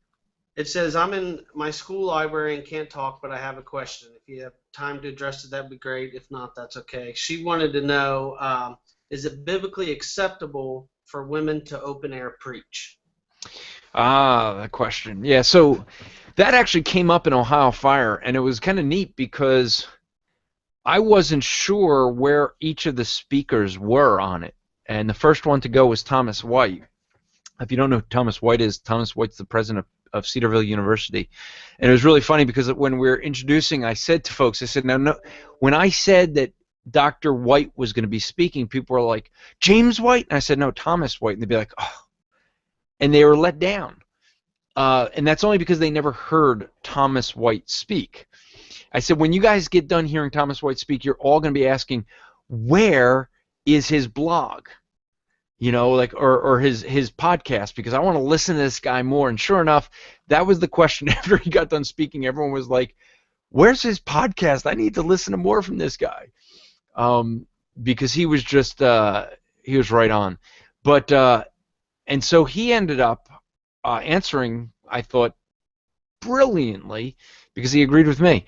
It says, I'm in my school library and can't talk, but I have a question. If you have time to address it, that'd be great. If not, that's okay. She wanted to know, is it biblically acceptable for women to open air preach? That question. Yeah, so that actually came up in Ohio Fire, and it was kind of neat because I wasn't sure where each of the speakers were on it. And the first one to go was Thomas White. If you don't know who Thomas White is, Thomas White's the president of Cedarville University. And it was really funny because when we were introducing, I said to folks, I said, no, when I said that Dr. White was going to be speaking, people were like, James White? And I said, no, Thomas White. And they'd be like, oh. And they were let down. And that's only because they never heard Thomas White speak. I said, when you guys get done hearing Thomas White speak, you're all going to be asking, where is his blog? You know, like, or his podcast, because I want to listen to this guy more. And sure enough, that was the question after he got done speaking. Everyone was like, where's his podcast? I need to listen to more from this guy. Because he was just, he was right on. But, and so he ended up answering, I thought, brilliantly, because he agreed with me.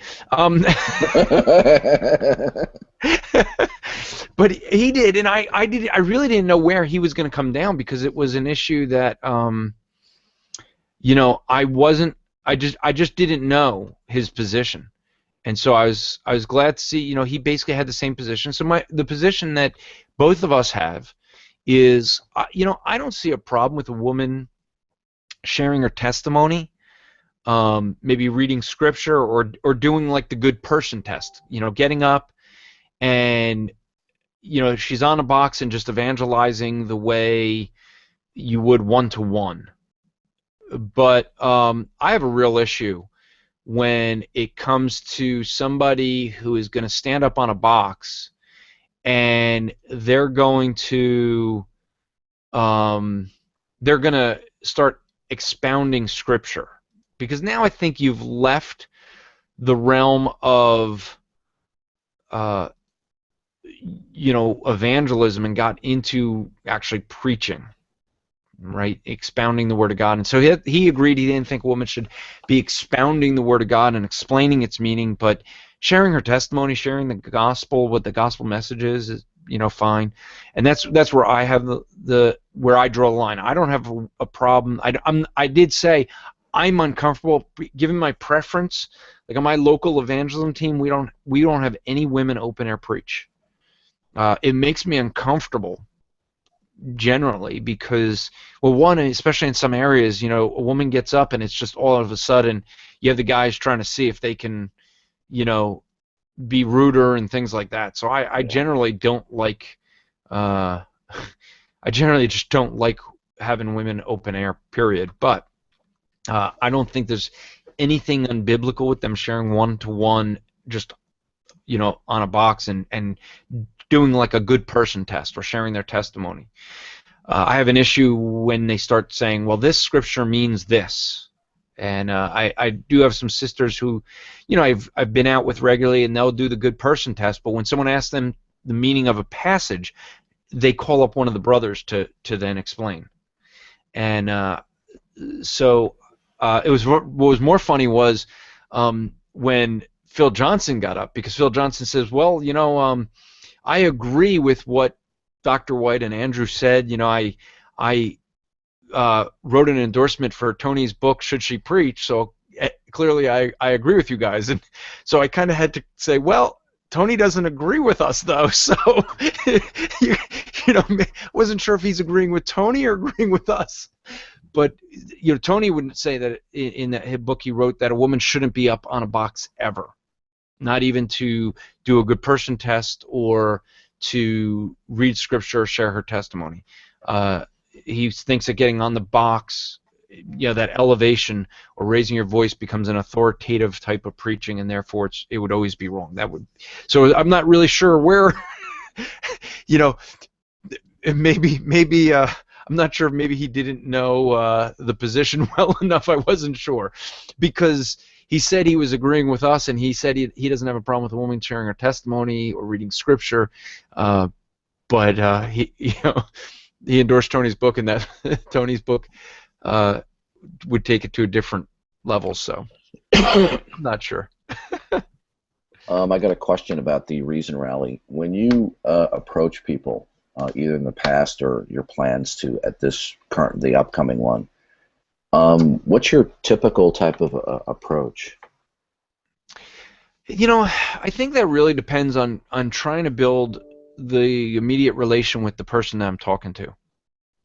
But he did, and I really didn't know where he was going to come down, because it was an issue that, you know, I just didn't know his position, and so I was glad to see, you know, he basically had the same position. So the position that both of us have is, you know, I don't see a problem with a woman sharing her testimony. Maybe reading scripture or doing like the good person test, you know, getting up and, you know, she's on a box and just evangelizing the way you would one-to-one. But I have a real issue when it comes to somebody who is going to stand up on a box and they're going to start expounding scripture. Because now I think you've left the realm of, you know, evangelism and got into actually preaching, right? Expounding the Word of God. And so he agreed he didn't think a woman should be expounding the Word of God and explaining its meaning, but sharing her testimony, sharing the gospel, what the gospel message is, you know, fine. And that's where I have where I draw the line. I don't have a problem. I did say, I'm uncomfortable given my preference. Like on my local evangelism team, we don't have any women open air preach. It makes me uncomfortable generally because, well, one, especially in some areas, you know, a woman gets up and it's just all of a sudden you have the guys trying to see if they can, you know, be ruder and things like that. So I generally don't like. I generally just don't like having women open air. Period. But I don't think there's anything unbiblical with them sharing one-to-one, just, you know, on a box and doing like a good person test or sharing their testimony. I have an issue when they start saying, well, this scripture means this. And I do have some sisters who, you know, I've been out with regularly, and they'll do the good person test, but when someone asks them the meaning of a passage, they call up one of the brothers to then explain. And so what was more funny was when Phil Johnson got up, because Phil Johnson says, well, you know, I agree with what Dr. White and Andrew said. You know, I wrote an endorsement for Tony's book, Should She Preach? So clearly I agree with you guys. And so I kind of had to say, well, Tony doesn't agree with us, though. So, you know, wasn't sure if he's agreeing with Tony or agreeing with us. But, you know, Tony wouldn't say that in that book he wrote that a woman shouldn't be up on a box ever, not even to do a good person test or to read scripture or share her testimony. He thinks that getting on the box, you know, that elevation or raising your voice becomes an authoritative type of preaching, and therefore it would always be wrong. So I'm not really sure where, you know, maybe I'm not sure. Maybe he didn't know the position well enough. I wasn't sure, because he said he was agreeing with us, and he said he doesn't have a problem with a woman sharing her testimony or reading scripture, but he endorsed Tony's book, and that Tony's book would take it to a different level. So I'm not sure. I got a question about the Reason Rally. When you approach people, either in the past or your plans to at the upcoming one, what's your typical type of approach? I think that really depends on trying to build the immediate relation with the person that I'm talking to.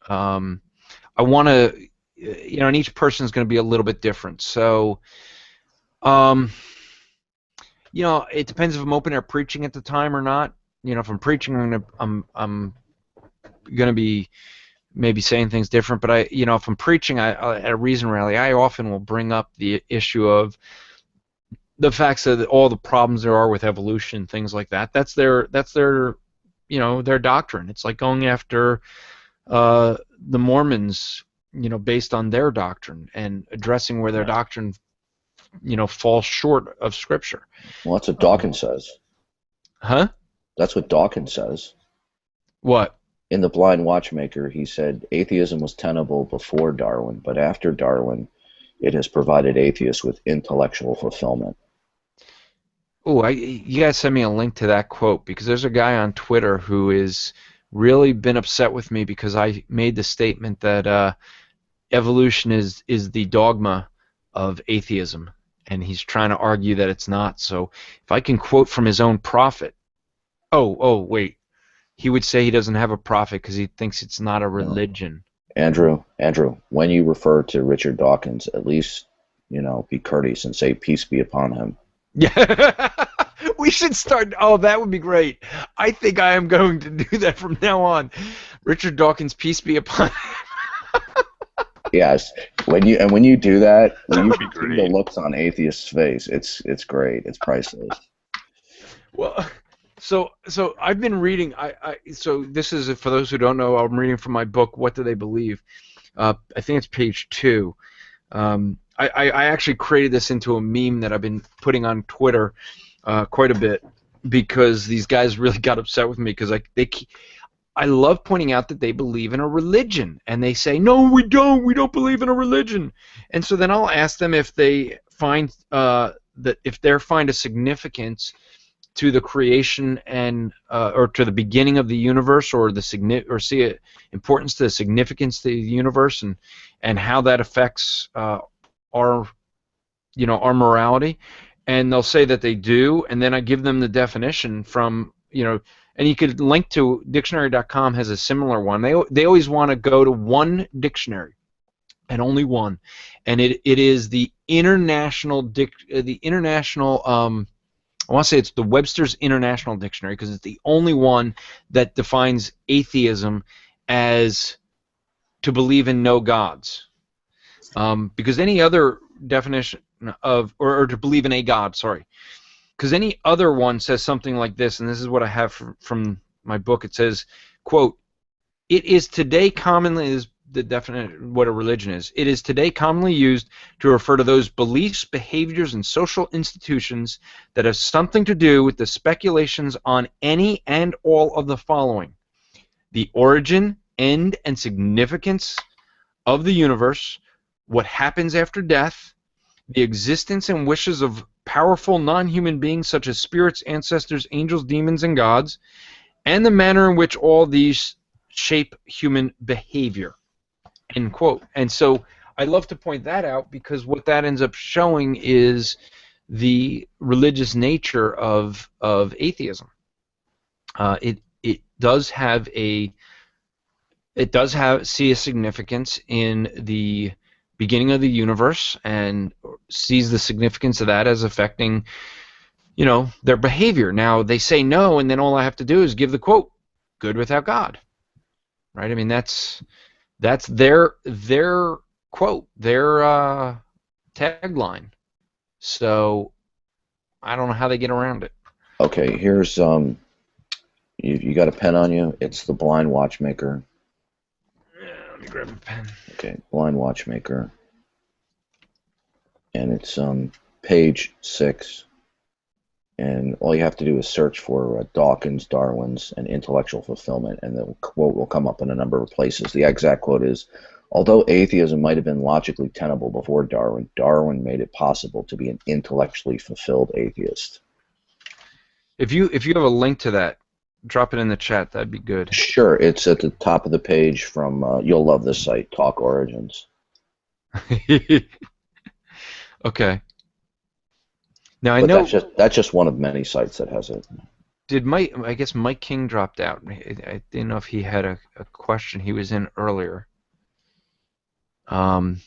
I want to, and each person is going to be a little bit different. So, um, it depends if I'm open air preaching at the time or not. If I'm preaching, I'm gonna be maybe saying things different. But if I'm preaching at a Reason rally, I often will bring up the issue of the facts of all the problems there are with evolution, things like that. That's their their doctrine. It's like going after the Mormons, based on their doctrine and addressing where their doctrine, falls short of Scripture. Well, that's what Dawkins says. Huh? That's what Dawkins says. What? In The Blind Watchmaker, he said atheism was tenable before Darwin, but after Darwin, it has provided atheists with intellectual fulfillment. Oh, you guys send me a link to that quote, because there's a guy on Twitter who has really been upset with me because I made the statement that evolution is the dogma of atheism, and he's trying to argue that it's not. So if I can quote from his own prophet, wait, he would say he doesn't have a prophet because he thinks it's not a religion. Andrew, when you refer to Richard Dawkins, at least, be courteous and say peace be upon him. Yeah, we should start. Oh, that would be great. I think I am going to do that from now on. Richard Dawkins, peace be upon him. Yes, when you do that, when you That'd be see great. the looks on atheists' face, it's great. It's priceless. Well, so I've been reading. So this is, for those who don't know, I'm reading from my book, What Do They Believe? I think it's page 2. I actually created this into a meme that I've been putting on Twitter quite a bit, because these guys really got upset with me because I love pointing out that they believe in a religion, and they say, no, we don't believe in a religion. And so then I'll ask them if they find if they find a significance to the creation and or to the beginning of the universe, or see a importance to the significance to the universe, and how that affects our morality, and they'll say that they do, and then I give them the definition from, and you could link to dictionary.com has a similar one. They always want to go to one dictionary, and only one, and it is the international I want to say it's the Webster's International Dictionary, because it's the only one that defines atheism as to believe in no gods. Because any other definition of, or to believe in a god, sorry. Because any other one says something like this, and this is what I have from my book. It says, quote, "It is today commonly," is the definition what a religion is. "It is today commonly used to refer to those beliefs, behaviors, and social institutions that have something to do with the speculations on any and all of the following: the origin, end, and significance of the universe, what happens after death, the existence and wishes of powerful non-human beings such as spirits, ancestors, angels, demons, and gods, and the manner in which all these shape human behavior." End quote. And so I love to point that out, because what that ends up showing is the religious nature of atheism. It does see a significance in the beginning of the universe, and sees the significance of that as affecting, their behavior. Now they say no, and then all I have to do is give the quote, "Good without God." Right? I mean, that's their quote, their tagline. So I don't know how they get around it. Okay, here's you got a pen on you? It's The Blind Watchmaker. Yeah, let me grab a pen. Okay, Blind Watchmaker, and it's page 6. And all you have to do is search for Dawkins, Darwin's, and intellectual fulfillment, and the quote will come up in a number of places. The exact quote is, "Although atheism might have been logically tenable before Darwin, Darwin made it possible to be an intellectually fulfilled atheist." If you have a link to that, drop it in the chat. That'd be good. Sure, it's at the top of the page from, you'll love this site, Talk Origins. Okay. Now I But know. that's just one of many sites that has it. Did Mike? I guess Mike King dropped out. I didn't know if he had a question. He was in earlier. I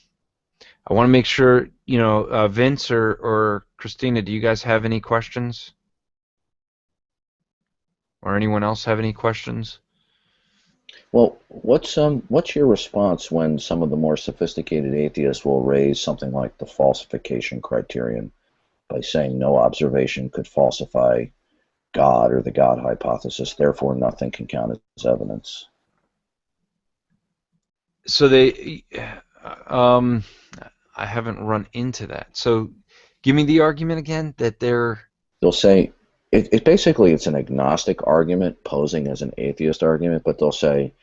want to make sure, Vince or Christina, do you guys have any questions? Or anyone else have any questions? Well, what's your response when some of the more sophisticated atheists will raise something like the falsification criterion by saying no observation could falsify God or the God hypothesis, therefore nothing can count as evidence? So I haven't run into that. So give me the argument again that they're. They'll say it's an agnostic argument posing as an atheist argument, but they'll say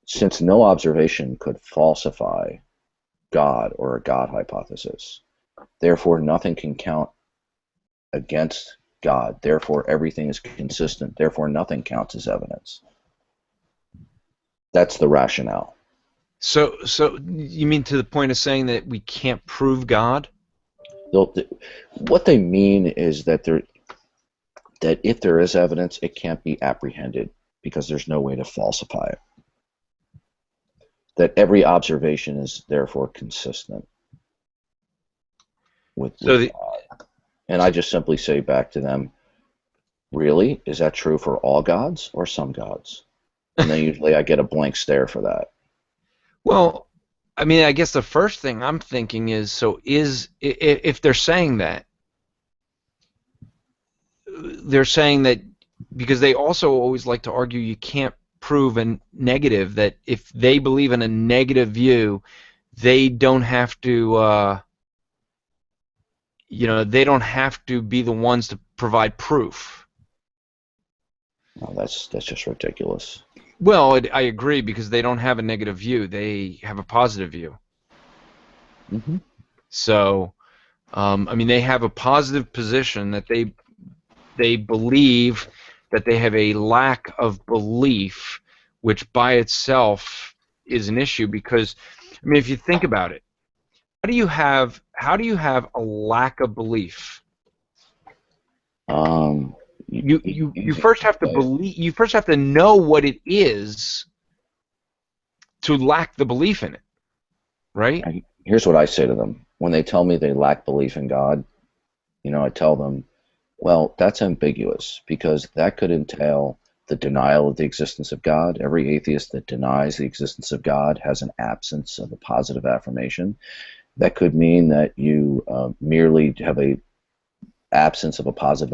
since no observation could falsify God or a God hypothesis, therefore nothing can count against God, therefore everything is consistent, therefore nothing counts as evidence. That's the rationale. So you mean to the point of saying that we can't prove God? What they mean is that if there is evidence, it can't be apprehended because there's no way to falsify it. That every observation is therefore consistent with God. And I just simply say back to them, really? Is that true for all gods or some gods? And then usually I get a blank stare for that. Well, I mean, I guess the first thing I'm thinking is, if they're saying that, because they also always like to argue you can't prove a negative, that if they believe in a negative view, they don't have to, they don't have to be the ones to provide proof. No, that's just ridiculous. Well, I agree, because they don't have a negative view. They have a positive view. Mm-hmm. So, I mean, they have a positive position that they believe that they have a lack of belief, which by itself is an issue, because, I mean, if you think about it, how do you have a lack of belief? You first have to believe. You first have to know what it is to lack the belief in it, right? Here's what I say to them when they tell me they lack belief in God. I tell them, well, that's ambiguous because that could entail the denial of the existence of God. Every atheist that denies the existence of God has an absence of a positive affirmation. That could mean that you merely have a absence of a positive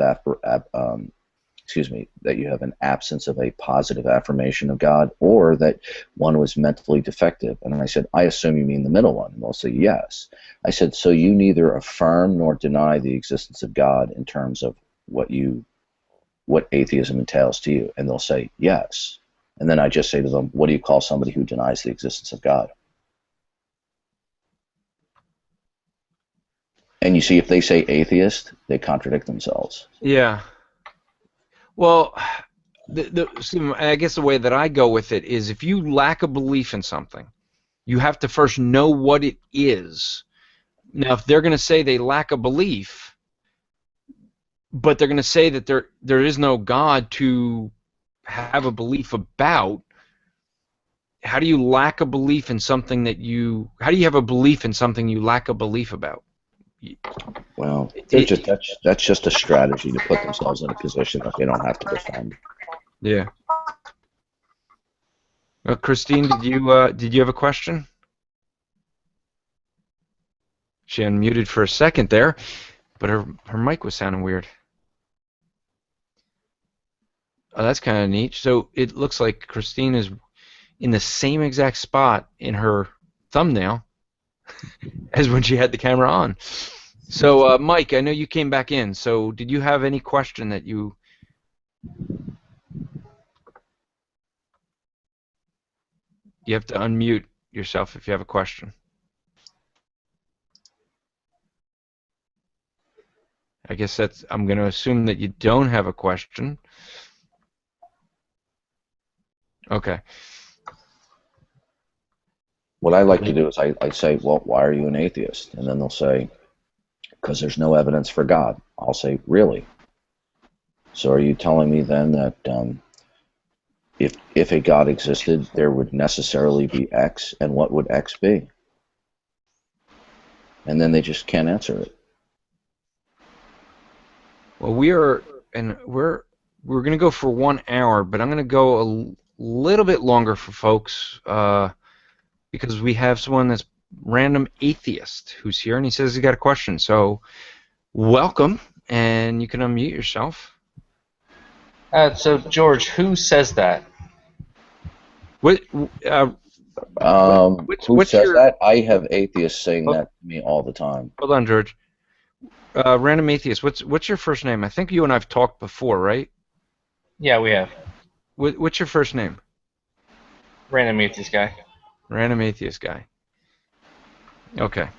that you have an absence of a positive affirmation of God, or that one was mentally defective. And I said, I assume you mean the middle one. And they'll say, yes. I said, so you neither affirm nor deny the existence of God in terms of what atheism entails to you? And they'll say, yes. And then I just say to them, what do you call somebody who denies the existence of God? And you see, if they say atheist, they contradict themselves. Yeah. Well, I guess the way that I go with it is, if you lack a belief in something, you have to first know what it is. Now, if they're going to say they lack a belief, but they're going to say that there is no God to have a belief about, how do you lack a belief in something how do you have a belief in something you lack a belief about? Well, that's just a strategy to put themselves in a position that they don't have to defend. Yeah. Well, Christine, did you have a question? She unmuted for a second there, but her mic was sounding weird. Oh, that's kind of neat. So it looks like Christine is in the same exact spot in her thumbnail as when she had the camera on. So, Mike, I know you came back in. So, did you have any question that you? You have to unmute yourself if you have a question. I guess I'm going to assume that you don't have a question. Okay. What I like to do is I say, well, why are you an atheist? And then they'll say, because there's no evidence for God. I'll say, really? So are you telling me then that if a God existed, there would necessarily be X, and what would X be? And then they just can't answer it. Well, we're going to go for 1 hour, but I'm going to go a little bit longer for folks because we have someone that's random atheist who's here, and he says he's got a question. So, welcome, and you can unmute yourself. So George, who says that? What? Who what's says your- that? I have atheists saying that to me all the time. Hold on, George. Random atheist. What's your first name? I think you and I've talked before, right? Yeah, we have. What's your first name? Random atheist guy. Random atheist guy. Okay.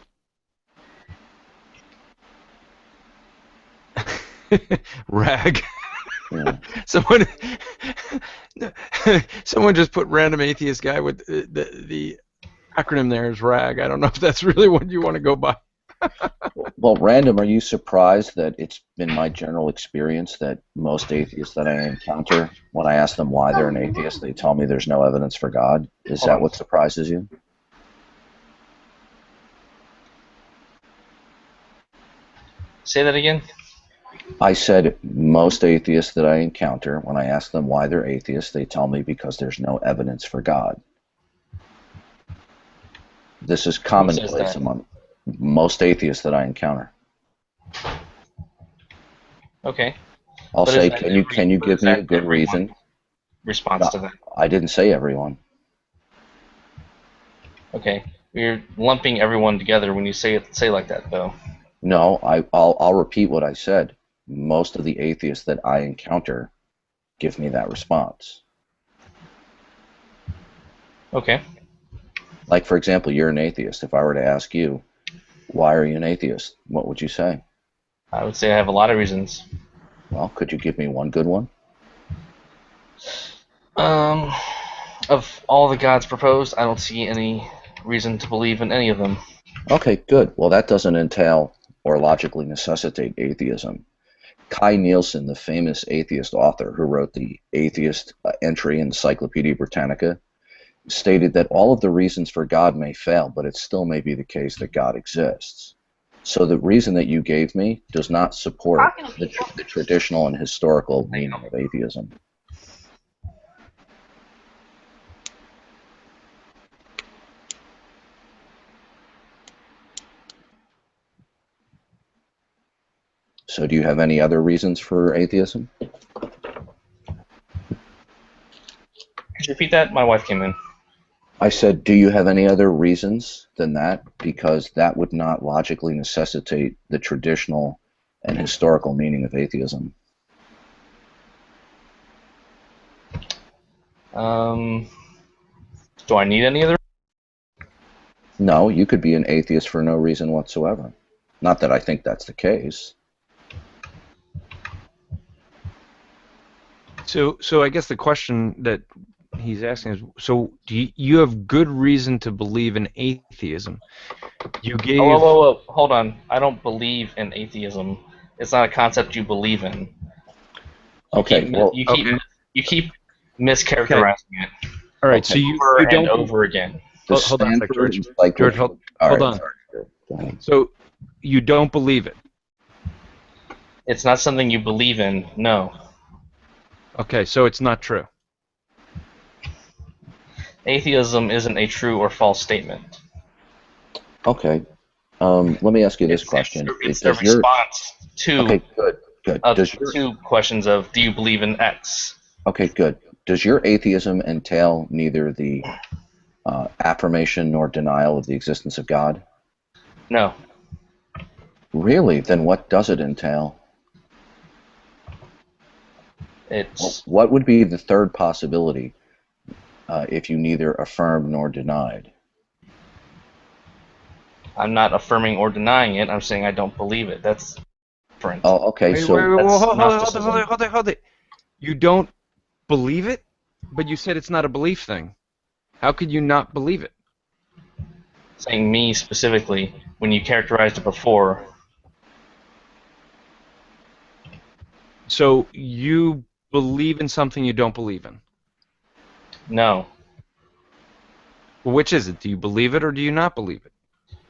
Rag. Yeah. Someone just put random atheist guy with the acronym there is RAG. I don't know if that's really what you want to go by. Well, Random, are you surprised that it's been my general experience that most atheists that I encounter, when I ask them why they're an atheist, they tell me there's no evidence for God? Is that what surprises you? Say that again? I said most atheists that I encounter, when I ask them why they're atheists, they tell me because there's no evidence for God. This is commonplace among most atheists that I encounter. Okay. I'll But say, is that can you but give is me a that good everyone? reason? Response to that. I didn't say everyone. Okay. You're lumping everyone together when you say like that, though. No, I'll repeat what I said. Most of the atheists that I encounter give me that response. Okay. Like, for example, you're an atheist. If I were to ask you, why are you an atheist? What would you say? I would say I have a lot of reasons. Well, could you give me one good one? Of all the gods proposed, I don't see any reason to believe in any of them. Okay, good. Well, that doesn't entail or logically necessitate atheism. Kai Nielsen, the famous atheist author who wrote the atheist entry in Encyclopedia Britannica, stated that all of the reasons for God may fail, but it still may be the case that God exists. So the reason that you gave me does not support the traditional and historical meaning of atheism. So do you have any other reasons for atheism? Could you repeat that? My wife came in. I said, do you have any other reasons than that? Because that would not logically necessitate the traditional and historical meaning of atheism. Do I need any other? No, you could be an atheist for no reason whatsoever. Not that I think that's the case. So I guess the question that he's asking is, so do you have good reason to believe in atheism? You gave... Whoa. Hold on. I don't believe in atheism. It's not a concept you believe in. Okay, well, You keep mischaracterizing it. All right, okay. so you Over don't... and over again. the hold on a sec, Stanford George. Encyclopedia- George, hold All right, on. sorry. Go ahead. So you don't believe it? It's not something you believe in, no. Okay, so it's not true. Atheism isn't a true or false statement. Okay. Let me ask you this question. It's the response to Okay, good. two questions of, do you believe in X? Okay, good. Does your atheism entail neither the affirmation nor denial of the existence of God? No. Really? Then what does it entail? What would be the third possibility if you neither affirmed nor denied? I'm not affirming or denying it. I'm saying I don't believe it. That's different. Oh, okay. Wait, So hold it. You don't believe it, but you said it's not a belief thing. How could you not believe it? Saying me specifically, when you characterized it before, So you believe in something you don't believe in. No. Well, which is it? Do you believe it or do you not believe it?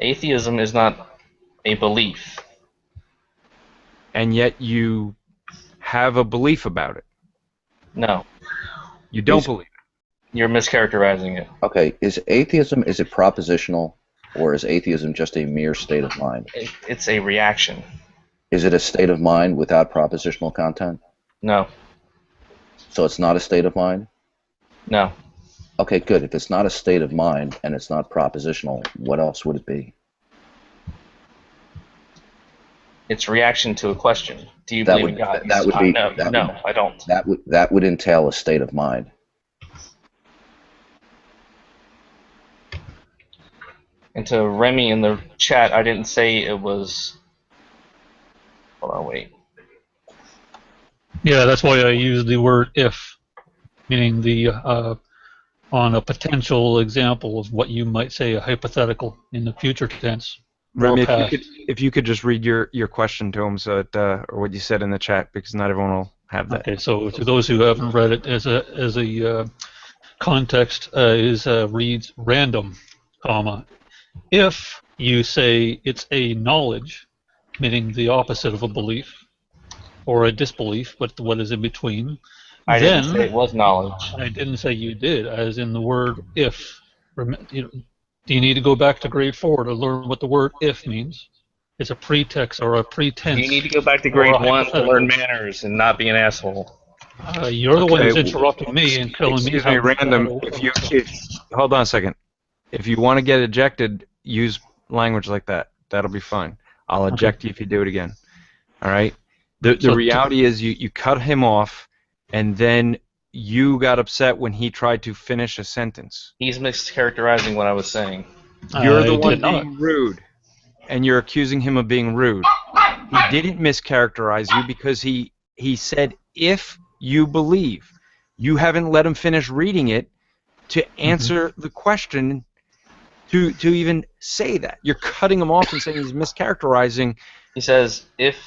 Atheism is not a belief. And yet you have a belief about it. No. You don't Is- believe it. You're mischaracterizing it. Okay, is atheism, is it propositional, or is atheism just a mere state of mind? It's a reaction. Is it a state of mind without propositional content? No. So it's not a state of mind? No. Okay, good. If it's not a state of mind and it's not propositional, what else would it be? It's reaction to a question. Do you That believe would- in God? that would be- No, that no, would- I don't. That would entail a state of mind. And to Remy in the chat, I didn't say it was. Hold on, wait. Yeah, that's why I use the word if, meaning the on a potential example of what you might say a hypothetical in the future tense. Remy, or past. if you could just read your question to him, so that, or what you said in the chat, because not everyone will have that. Okay, so to those who haven't read it, as a context reads random, comma. If you say it's a knowledge, meaning the opposite of a belief, or a disbelief, but what is in between, I then didn't say it was knowledge. I didn't say you did, as in the word if. Do you need to go back to grade 4 to learn what the word if means? It's a pretext or a pretense. You need to go back to or grade a 1 to hypothetical. learn manners and not be an asshole. You're the one who's Okay, interrupting me and telling me Excuse how me, random. Hold on a second. If you want to get ejected, use language like that. That'll be fine. I'll eject you if you do it again. All right. The So- reality is you cut him off, and then you got upset when he tried to finish a sentence. He's mischaracterizing what I was saying. You're the I one did not. being rude, and you're accusing him of being rude. He didn't mischaracterize you because he said if you believe. You haven't let him finish reading it to answer the question to even say that. You're cutting him off and saying he's mischaracterizing. He says if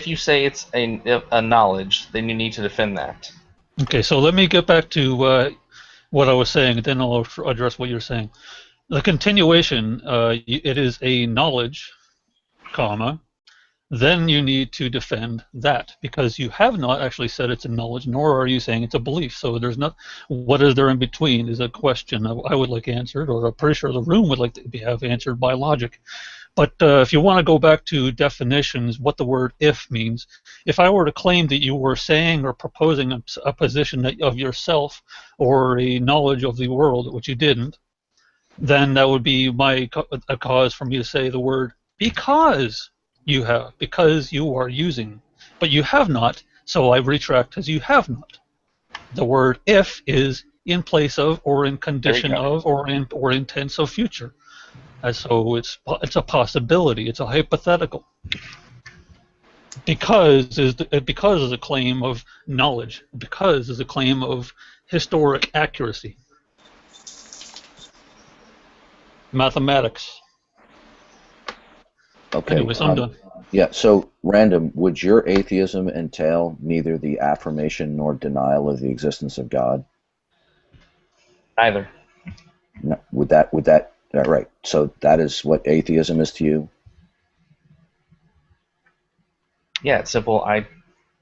you say it's a knowledge, then you need to defend that. Okay, so let me get back to what I was saying, and then I'll address what you're saying. The continuation, it is a knowledge, comma, then you need to defend that, because you have not actually said it's a knowledge, nor are you saying it's a belief. So there's not, what is there in between is a question I would like answered, or I'm pretty sure the room would like to have answered by logic. But if you want to go back to definitions, what the word if means, if I were to claim that you were saying or proposing a position of yourself or a knowledge of the world, which you didn't, then that would be a cause for me to say the word because you have, because you are using. But you have not, so I retract as you have not. The word if is in place of, or in condition of, or in tense of future. And so it's a possibility. It's a hypothetical. Because is a claim of knowledge. Because is a claim of historic accuracy. Mathematics. Okay. Anyways, I'm done. Yeah, so, random, would your atheism entail neither the affirmation nor denial of the existence of God? Neither. No, right, so that is what atheism is to you? Yeah, it's simple. I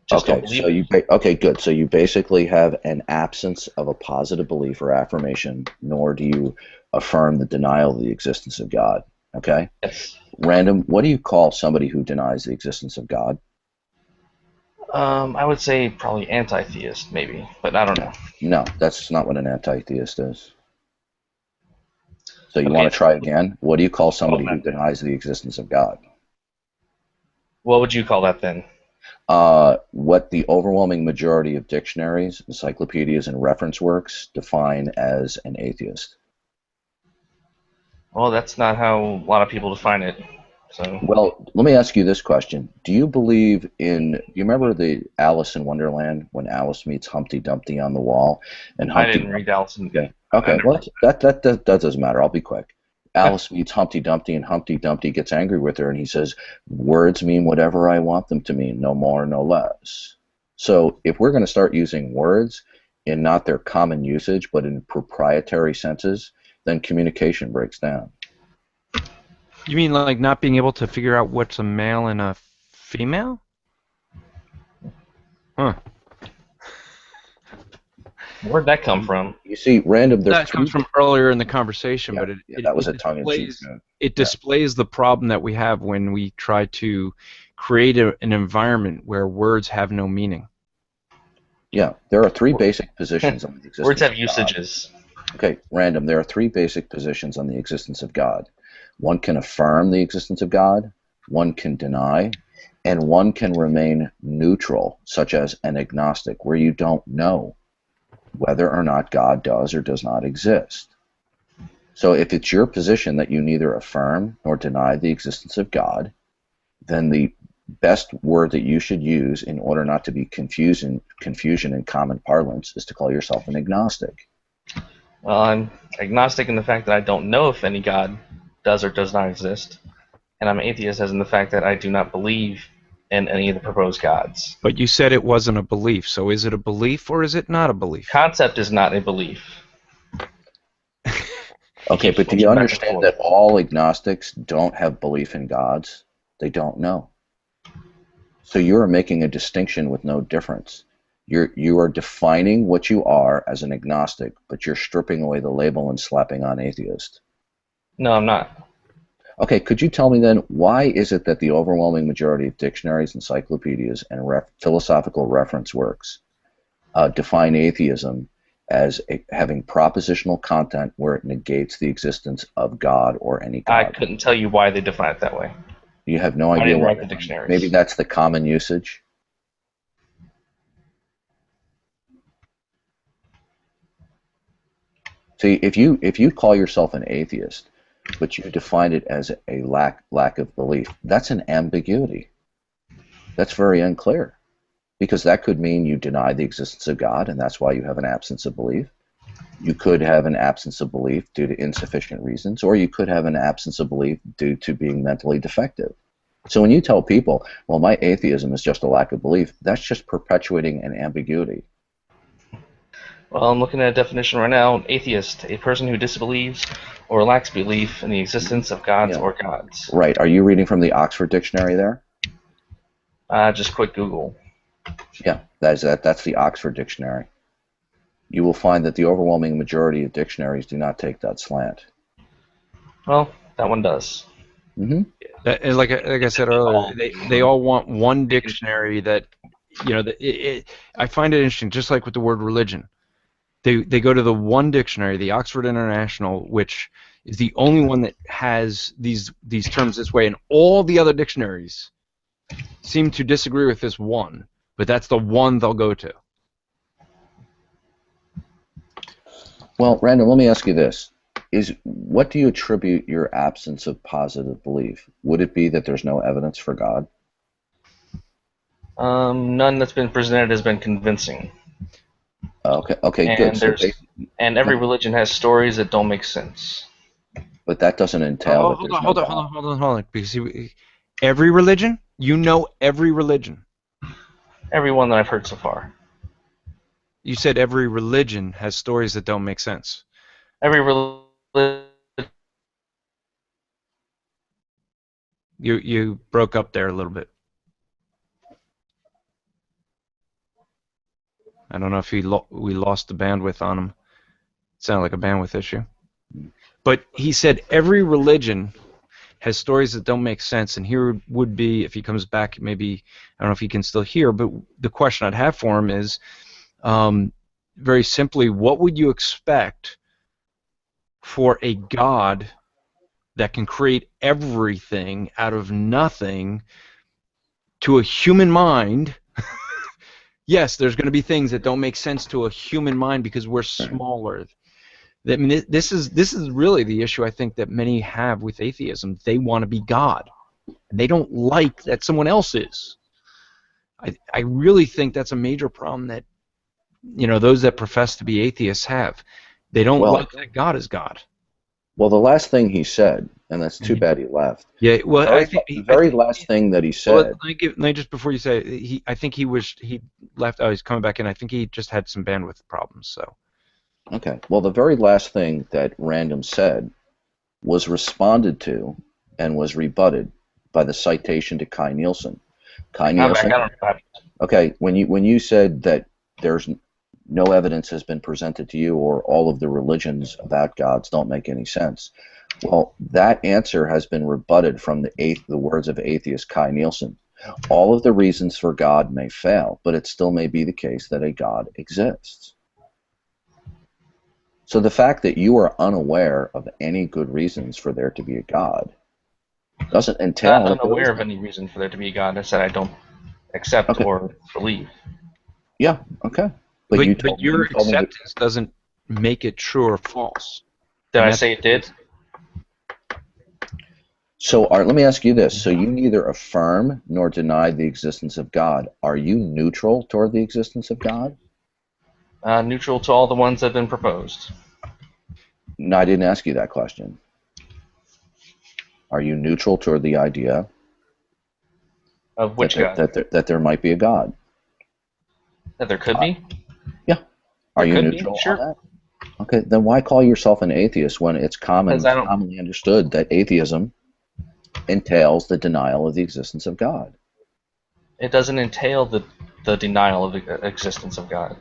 just don't believe it. Okay, good. So you basically have an absence of a positive belief or affirmation, nor do you affirm the denial of the existence of God. Okay? Yes. Random, what do you call somebody who denies the existence of God? I would say probably anti-theist, maybe, but I don't know. No, that's not what an anti-theist is. So you want to try again? What do you call somebody who denies the existence of God? What would you call that then? What the overwhelming majority of dictionaries, encyclopedias, and reference works define as an atheist. Well, that's not how a lot of people define it. So. Well, let me ask you this question. Do you believe in, do you remember the Alice in Wonderland when Alice meets Humpty Dumpty on the wall? And Humpty I didn't read Alice in Okay, well, that doesn't matter. I'll be quick. Alice meets Humpty Dumpty, and Humpty Dumpty gets angry with her, and he says, words mean whatever I want them to mean, no more, no less. So if we're going to start using words in not their common usage, but in proprietary senses, then communication breaks down. You mean like not being able to figure out what's a male and a female? Huh. Where'd that come from? You see, random. That comes from earlier in the conversation, Yeah, but that was a tongue-in-cheek joke. It displays the problem that we have when we try to create an environment where words have no meaning. Yeah, there are three basic positions on the existence Words have of God. usages. Okay, random. There are three basic positions on the existence of God. One can affirm the existence of God, one can deny, and one can remain neutral, such as an agnostic, where you don't know whether or not God does or does not exist. So if it's your position that you neither affirm nor deny the existence of God, then the best word that you should use in order not to be confusion in common parlance is to call yourself an agnostic. Well, I'm agnostic in the fact that I don't know if any God does or does not exist, and I'm atheist as in the fact that I do not believe in any of the proposed gods. But you said it wasn't a belief, so is it a belief or is it not a belief? Concept is not a belief. Okay, but do you understand that all agnostics don't have belief in gods? They don't know. So you are making a distinction with no difference. You are defining what you are as an agnostic, but you're stripping away the label and slapping on atheist. No, I'm not. Okay, could you tell me then, why is it that the overwhelming majority of dictionaries, encyclopedias, and philosophical reference works define atheism as having propositional content where it negates the existence of God or any God? I couldn't tell you why they define it that way. You have no idea. I didn't write the dictionaries. Maybe that's the common usage. See, if you call yourself an atheist, but you define it as a lack of belief, that's an ambiguity. That's very unclear, because that could mean you deny the existence of God, and that's why you have an absence of belief. You could have an absence of belief due to insufficient reasons, or you could have an absence of belief due to being mentally defective. So when you tell people, well, my atheism is just a lack of belief, that's just perpetuating an ambiguity. Well, I'm looking at a definition right now. Atheist, a person who disbelieves or lacks belief in the existence of gods or gods. Right. Are you reading from the Oxford Dictionary there? Just quick Google. Yeah, that's the Oxford Dictionary. You will find that the overwhelming majority of dictionaries do not take that slant. Well, that one does. Mm-hmm. And like I said earlier, they all want one dictionary that, you know, I find it interesting, just like with the word religion. They go to the one dictionary, the Oxford International, which is the only one that has these terms this way, and all the other dictionaries seem to disagree with this one, but that's the one they'll go to. Well, Randall, let me ask you this. What do you attribute your absence of positive belief? Would it be that there's no evidence for God? None that's been presented has been convincing. Okay, and good. And every religion has stories that don't make sense. But that doesn't entail Hold on. Because every religion? You know every religion. Every one that I've heard so far. You said every religion has stories that don't make sense. Every religion. You broke up there a little bit. I don't know if we lost the bandwidth on him. It sounded like a bandwidth issue. But he said every religion has stories that don't make sense, and here would be, if he comes back, maybe, I don't know if he can still hear, but the question I'd have for him is, very simply, what would you expect for a God that can create everything out of nothing to a human mind? Yes, there's going to be things that don't make sense to a human mind because we're smaller. I mean, this is really the issue I think that many have with atheism. They want to be God. They don't like that someone else is. I really think that's a major problem that, you know, those that profess to be atheists have. They don't like that God is God. Well, the last thing he said, and that's too bad he left. Yeah, well, The very, I think the very last thing that he Well, said. let me just before you say I think he left. Oh, he's coming back in. I think he just had some bandwidth problems. So Okay. Well, the very last thing that Random said was responded to and was rebutted by the citation to Kai Nielsen. Kai I'm back. Nielsen. I don't know what happened. Okay. When you said that there's no evidence has been presented to you, or all of the religions about gods don't make any sense. Well, that answer has been rebutted from the words of atheist Kai Nielsen. All of the reasons for God may fail, but it still may be the case that a God exists. So the fact that you are unaware of any good reasons for there to be a God doesn't entail. I'm not unaware of any reason for there to be a God. I said I don't accept or believe. Yeah, okay. but you told your me that- acceptance doesn't make it true or false. Did And I that's- say it did? So, Art, let me ask you this. So you neither affirm nor deny the existence of God. Are you neutral toward the existence of God? Neutral to all the ones that have been proposed. No, I didn't ask you that question. Are you neutral toward the idea Of which that, God? that there might be a God? That there could be? Are you could be, neutral sure. on that? Okay, then why call yourself an atheist when it's Because I don't- commonly understood that atheism entails the denial of the existence of God? It doesn't entail the denial of the existence of God.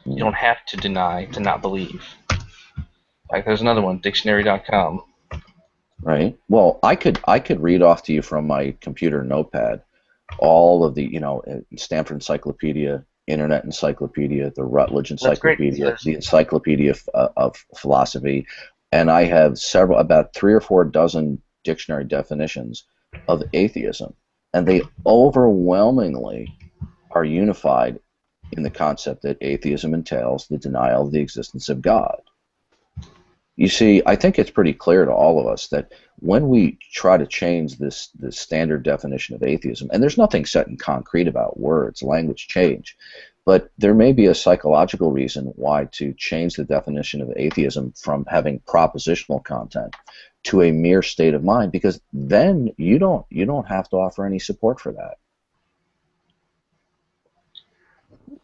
You don't have to deny to not believe. Like there's another one, dictionary.com. Right. Well, I could read off to you from my computer notepad all of the, Stanford Encyclopedia, Internet Encyclopedia, the Rutledge That's great. Encyclopedia, the Encyclopedia of Philosophy, and I have about 3 or 4 dozen dictionary definitions of atheism, and they overwhelmingly are unified in the concept that atheism entails the denial of the existence of God. You see, I think it's pretty clear to all of us that when we try to change this standard definition of atheism, and there's nothing set in concrete about words, language change, but there may be a psychological reason why to change the definition of atheism from having propositional content to a mere state of mind, because then you don't have to offer any support for that.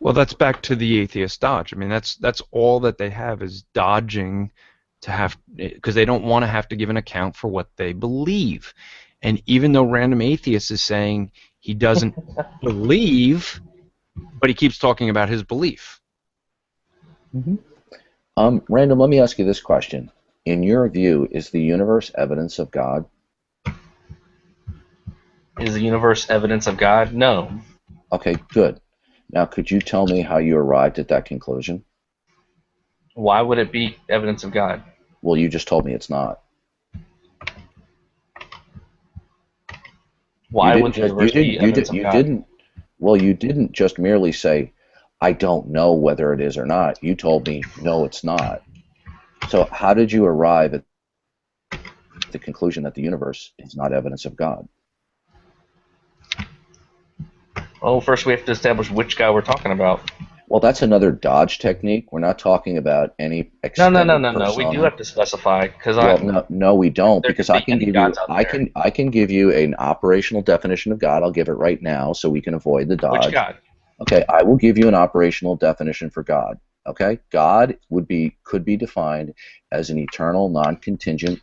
Well, that's back to the atheist dodge. I mean, that's all that they have is dodging to have, because they don't want to have to give an account for what they believe. And even though Random Atheist is saying he doesn't believe, but he keeps talking about his belief. Random, let me ask you this question. In your view, is the universe evidence of God? Is the universe evidence of God? No. Okay, good. Now, could you tell me how you arrived at that conclusion? Why would it be evidence of God? Well, you just told me it's not. Why would the universe be evidence of God? You didn't just merely say, I don't know whether it is or not. You told me, no, it's not. So how did you arrive at the conclusion that the universe is not evidence of God? Well, first we have to establish which God we're talking about. Well, that's another dodge technique. We're not talking about any No. persona. We do have to specify because No, we don't, there because could I be can any give gods you out there. I can give you an operational definition of God. I'll give it right now so we can avoid the dodge. which God? Okay, I will give you an operational definition for God. Okay, God could be defined as an eternal, non-contingent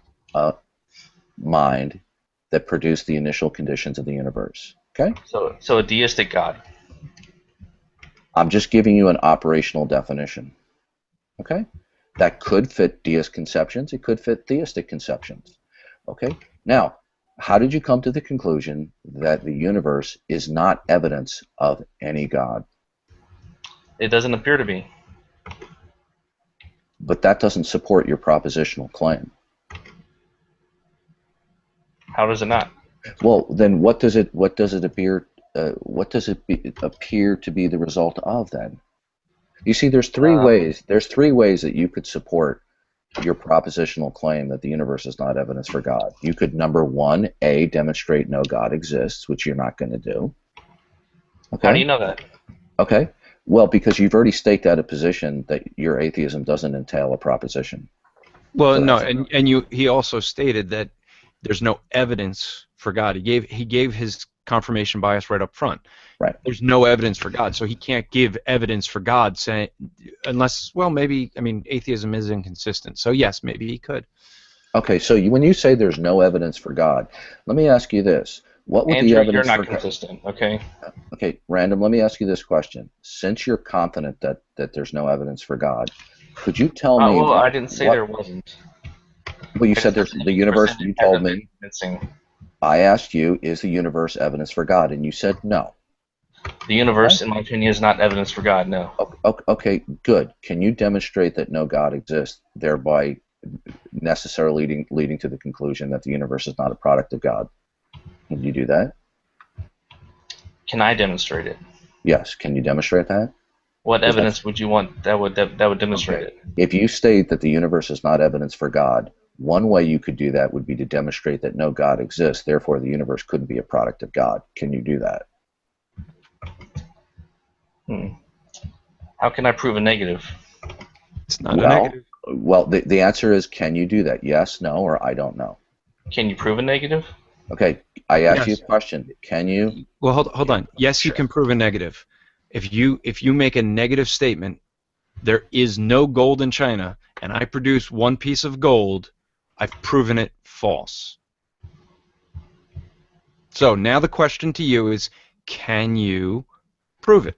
mind that produced the initial conditions of the universe. Okay, So a deistic God. I'm just giving you an operational definition. Okay, that could fit deist conceptions. It could fit theistic conceptions. Okay, now, how did you come to the conclusion that the universe is not evidence of any God? It doesn't appear to be. But that doesn't support your propositional claim. How does it not? Well, then what does it appear to be the result of then? You see, there's three ways that you could support your propositional claim that the universe is not evidence for God. You could, number one, demonstrate no God exists, which you're not going to do. Okay. How do you know that? Okay. Well, because you've already staked out a position that your atheism doesn't entail a proposition. Well, So no, that's- he also stated that there's no evidence for God. He gave his confirmation bias right up front. Right. There's no evidence for God, so he can't give evidence for God, saying unless, well, maybe, I mean, atheism is inconsistent. So yes, maybe he could. Okay, so when you say there's no evidence for God, let me ask you this: what would the Andrew, you're evidence not for God? consistent. Okay. Okay, random. Let me ask you this question: since you're confident that there's no evidence for God, could you tell me Well, what? I didn't say What? there wasn't. Well, you I said just there's said the you universe. presented You told evidence me. convincing. I asked you, is the universe evidence for God, and you said no. The universe, in my opinion, is not evidence for God. No. Okay, good. Can you demonstrate that no God exists, thereby necessarily leading to the conclusion that the universe is not a product of God? Can you do that? Can I demonstrate it? Yes. Can you demonstrate that? What Is that- evidence would you want that would demonstrate Okay. it? If you state that the universe is not evidence for God, one way you could do that would be to demonstrate that no God exists, therefore the universe couldn't be a product of God. Can you do that? How can I prove a negative? It's not a negative. Well, the answer is, can you do that? Yes, no, or I don't know. Can you prove a negative? Okay, I asked you Yes. a question. Can you? Well, hold on. Yes, you Sure. can prove a negative. If you make a negative statement, there is no gold in China, and I produce one piece of gold, I've proven it false. So now the question to you is, can you prove it?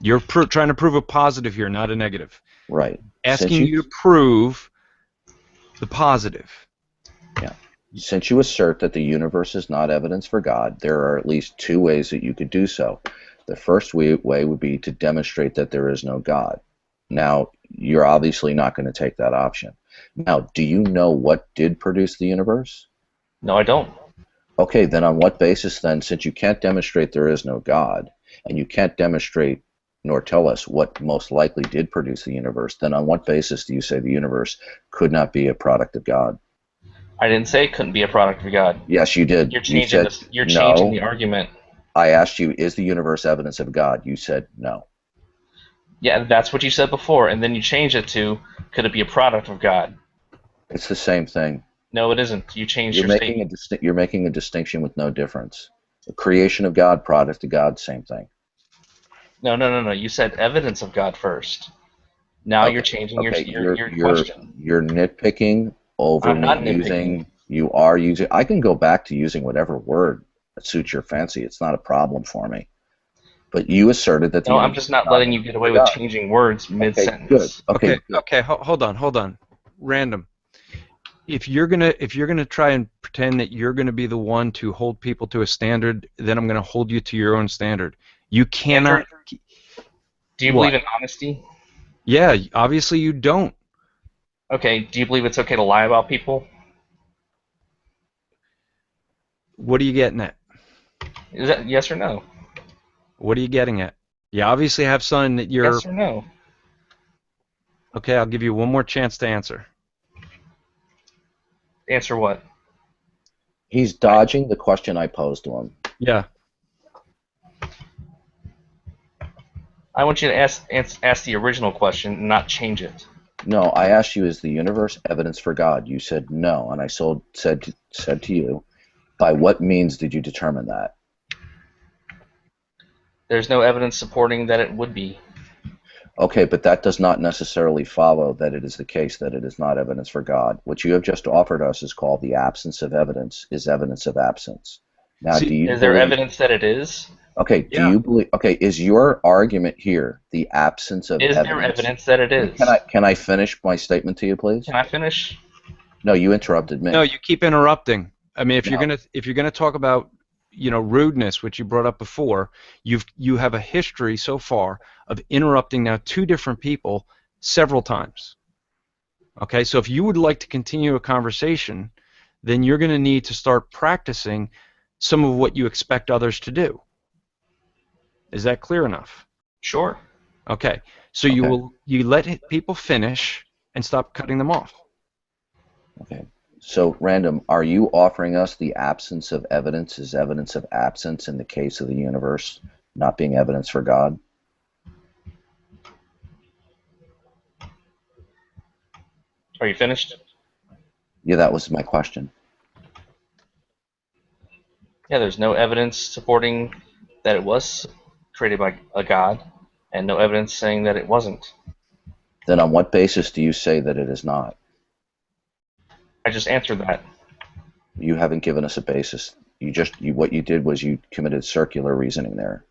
You're trying to prove a positive here, not a negative. Right. Asking you to prove the positive. Since you assert that the universe is not evidence for God, there are at least two ways that you could do so. The first way would be to demonstrate that there is no God. Now, you're obviously not going to take that option. Now, do you know what did produce the universe? No, I don't. Okay, then on what basis then, since you can't demonstrate there is no God, and you can't demonstrate nor tell us what most likely did produce the universe, then on what basis do you say the universe could not be a product of God? I didn't say it couldn't be a product of God. Yes, you did. You're You changing said this. You're no. changing the argument. I asked you, is the universe evidence of God? You said no. Yeah, that's what you said before, and then you changed it to, could it be a product of God? It's the same thing. No, it isn't. You changed You're your making statement. you're making a distinction with no difference. The creation of God, product of God, same thing. No. You said evidence of God first. Now Okay. you're changing Okay, your question. you're nitpicking over I'm not me nitpicking. you are using, I can go back to using whatever word that suits your fancy. It's not a problem for me. But you asserted that the No, I'm universe just is not not letting you evidence get for away with God. changing words Okay, good. mid-sentence. Okay, good. Okay, hold on. Random. If you're gonna try and pretend that you're gonna be the one to hold people to a standard, then I'm gonna hold you to your own standard. You cannot. Do you What? believe in honesty? Yeah, obviously you don't. Okay, do you believe it's okay to lie about people? What are you getting at? Is that yes or no? What are you getting at? You obviously have something that you're. Yes or no? Okay, I'll give you one more chance to answer. Answer what? He's dodging the question I posed to him. Yeah. I want you to ask the original question and not change it. No, I asked you, is the universe evidence for God? You said no, and I said to you, by what means did you determine that? There's no evidence supporting that it would be. Okay, but that does not necessarily follow that it is the case that it is not evidence for God. What you have just offered us is called the absence of evidence, is evidence of absence. Now, See, do you Is there believe, evidence that it is? okay, do Yeah. you believe, okay, is your argument here the absence of Is evidence? there evidence that it is? Can I finish my statement to you, please? Can I finish? No, you interrupted me. No, you keep interrupting. I mean, if No. you're gonna talk about, rudeness, which you brought up before, you have a history so far of interrupting now two different people several times. Okay, so if you would like to continue a conversation, then you're going to need to start practicing some of what you expect others to do. Is that clear enough? Sure. Okay, so Okay. you let people finish and stop cutting them off. Okay. So, Random, are you offering us the absence of evidence as evidence of absence in the case of the universe not being evidence for God? Are you finished? Yeah, that was my question. Yeah, there's no evidence supporting that it was created by a god, and no evidence saying that it wasn't. Then on what basis do you say that it is not? I just answered that. You haven't given us a basis. What you did was you committed circular reasoning there.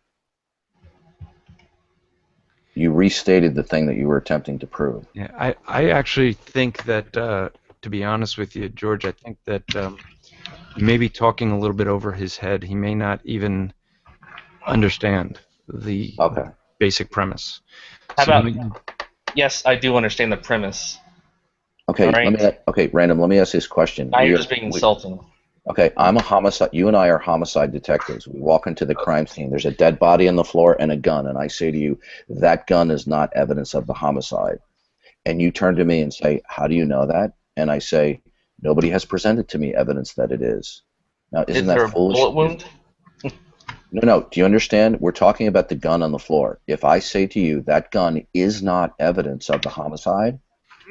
You restated the thing that you were attempting to prove. Yeah, I actually think that, to be honest with you, George, I think that you may be talking a little bit over his head. He may not even understand the Okay. basic premise. How So about, let me- yes, I do understand the premise. Okay. All right. Okay, Random. Let me ask this question. Now you're just being insulting. Okay, I'm a homicide. You and I are homicide detectives. We walk into the crime scene. There's a dead body on the floor and a gun, and I say to you, that gun is not evidence of the homicide. And you turn to me and say, how do you know that? And I say, nobody has presented to me evidence that it is. Now, isn't Is there that a foolish? bullet wound? No. Do you understand? We're talking about the gun on the floor. If I say to you that gun is not evidence of the homicide,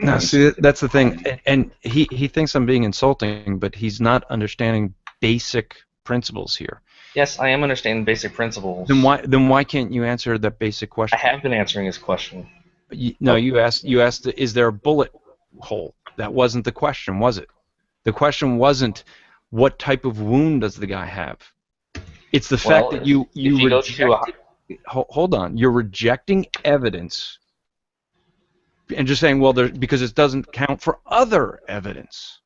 No, see, that's the thing, and he thinks I'm being insulting, but he's not understanding basic principles here. Yes, I am understanding basic principles. Then why can't you answer that basic question? I have been answering his question. You asked, is there a bullet hole? That wasn't the question, was it? The question wasn't what type of wound does the guy have. It's the fact that you rejected. Hold on, you're rejecting evidence. And just saying, well, because it doesn't count for other evidence.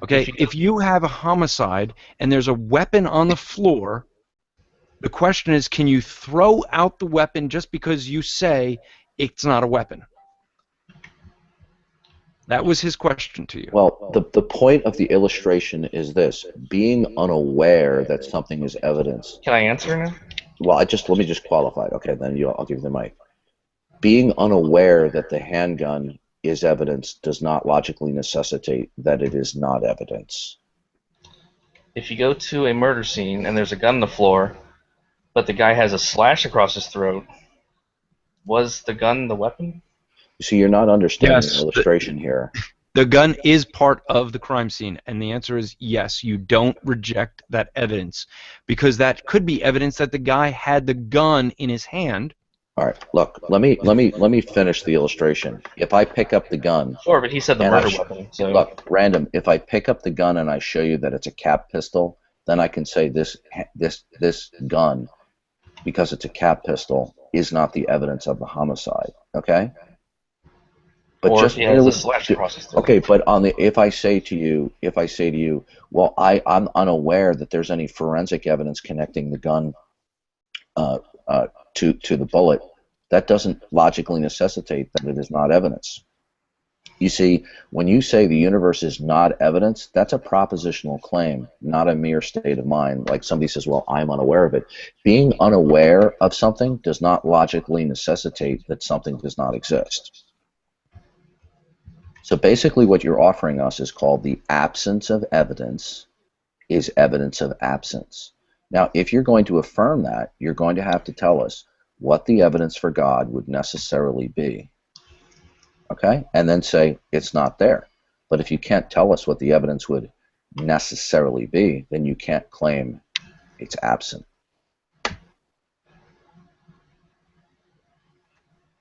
Okay, if you have a homicide and there's a weapon on the floor, the question is, can you throw out the weapon just because you say it's not a weapon? That was his question to you. Well, the point of the illustration is this: being unaware that something is evidence. Can I answer now? Well, let me just qualify it. Okay, then I'll give you the mic. Being unaware that the handgun is evidence does not logically necessitate that it is not evidence. If you go to a murder scene and there's a gun on the floor, but the guy has a slash across his throat, was the gun the weapon? You see, you're not understanding Yes, the illustration here. The gun is part of the crime scene, and the answer is yes. You don't reject that evidence because that could be evidence that the guy had the gun in his hand. All right, look. Let me finish the illustration. If I pick up the gun, Sure, but he said the and murder weapon. So look, Random. If I pick up the gun and I show you that it's a cap pistol, then I can say this gun, because it's a cap pistol, is not the evidence of the homicide. Okay. But or just if he has a slash across his throat. okay. But if I say to you, well, I'm unaware that there's any forensic evidence connecting the gun to the bullet, that doesn't logically necessitate that it is not evidence. You see, when you say the universe is not evidence, that's a propositional claim, not a mere state of mind. Like somebody says, well, I'm unaware of it. Being unaware of something does not logically necessitate that something does not exist. So basically what you're offering us is called the absence of evidence is evidence of absence. Now, if you're going to affirm that, you're going to have to tell us what the evidence for God would necessarily be. Okay? And then say it's not there. But if you can't tell us what the evidence would necessarily be, then you can't claim it's absent.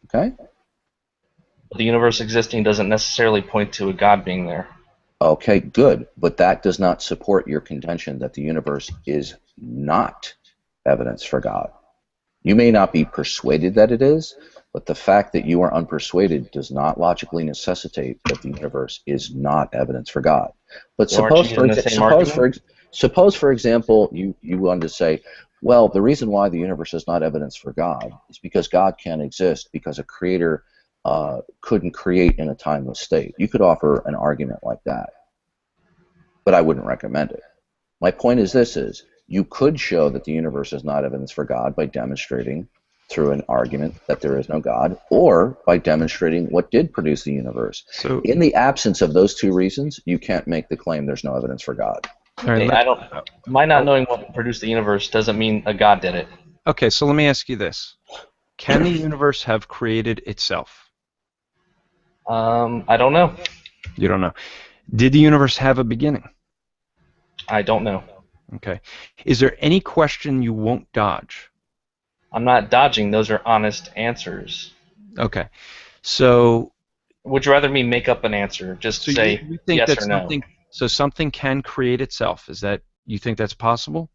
Okay? The universe existing doesn't necessarily point to a God being there. Okay, good. But that does not support your contention that the universe is not evidence for God. You may not be persuaded that it is, but the fact that you are unpersuaded does not logically necessitate that the universe is not evidence for God. But suppose, for example, you wanted to say, well, the reason why the universe is not evidence for God is because God can't exist because a creator couldn't create in a timeless state. You could offer an argument like that, but I wouldn't recommend it. My point is this: you could show that the universe is not evidence for God by demonstrating through an argument that there is no God, or by demonstrating what did produce the universe. So, in the absence of those two reasons, you can't make the claim there's no evidence for God. My not knowing what produced the universe doesn't mean a God did it. Okay, so let me ask you this. Can the universe have created itself? I don't know. You don't know. Did the universe have a beginning? I don't know. Okay. Is there any question you won't dodge? I'm not dodging. Those are honest answers. Okay. So, Would you rather me make up an answer? Just so say you think yes that or no. something can create itself? Is that, you think that's possible?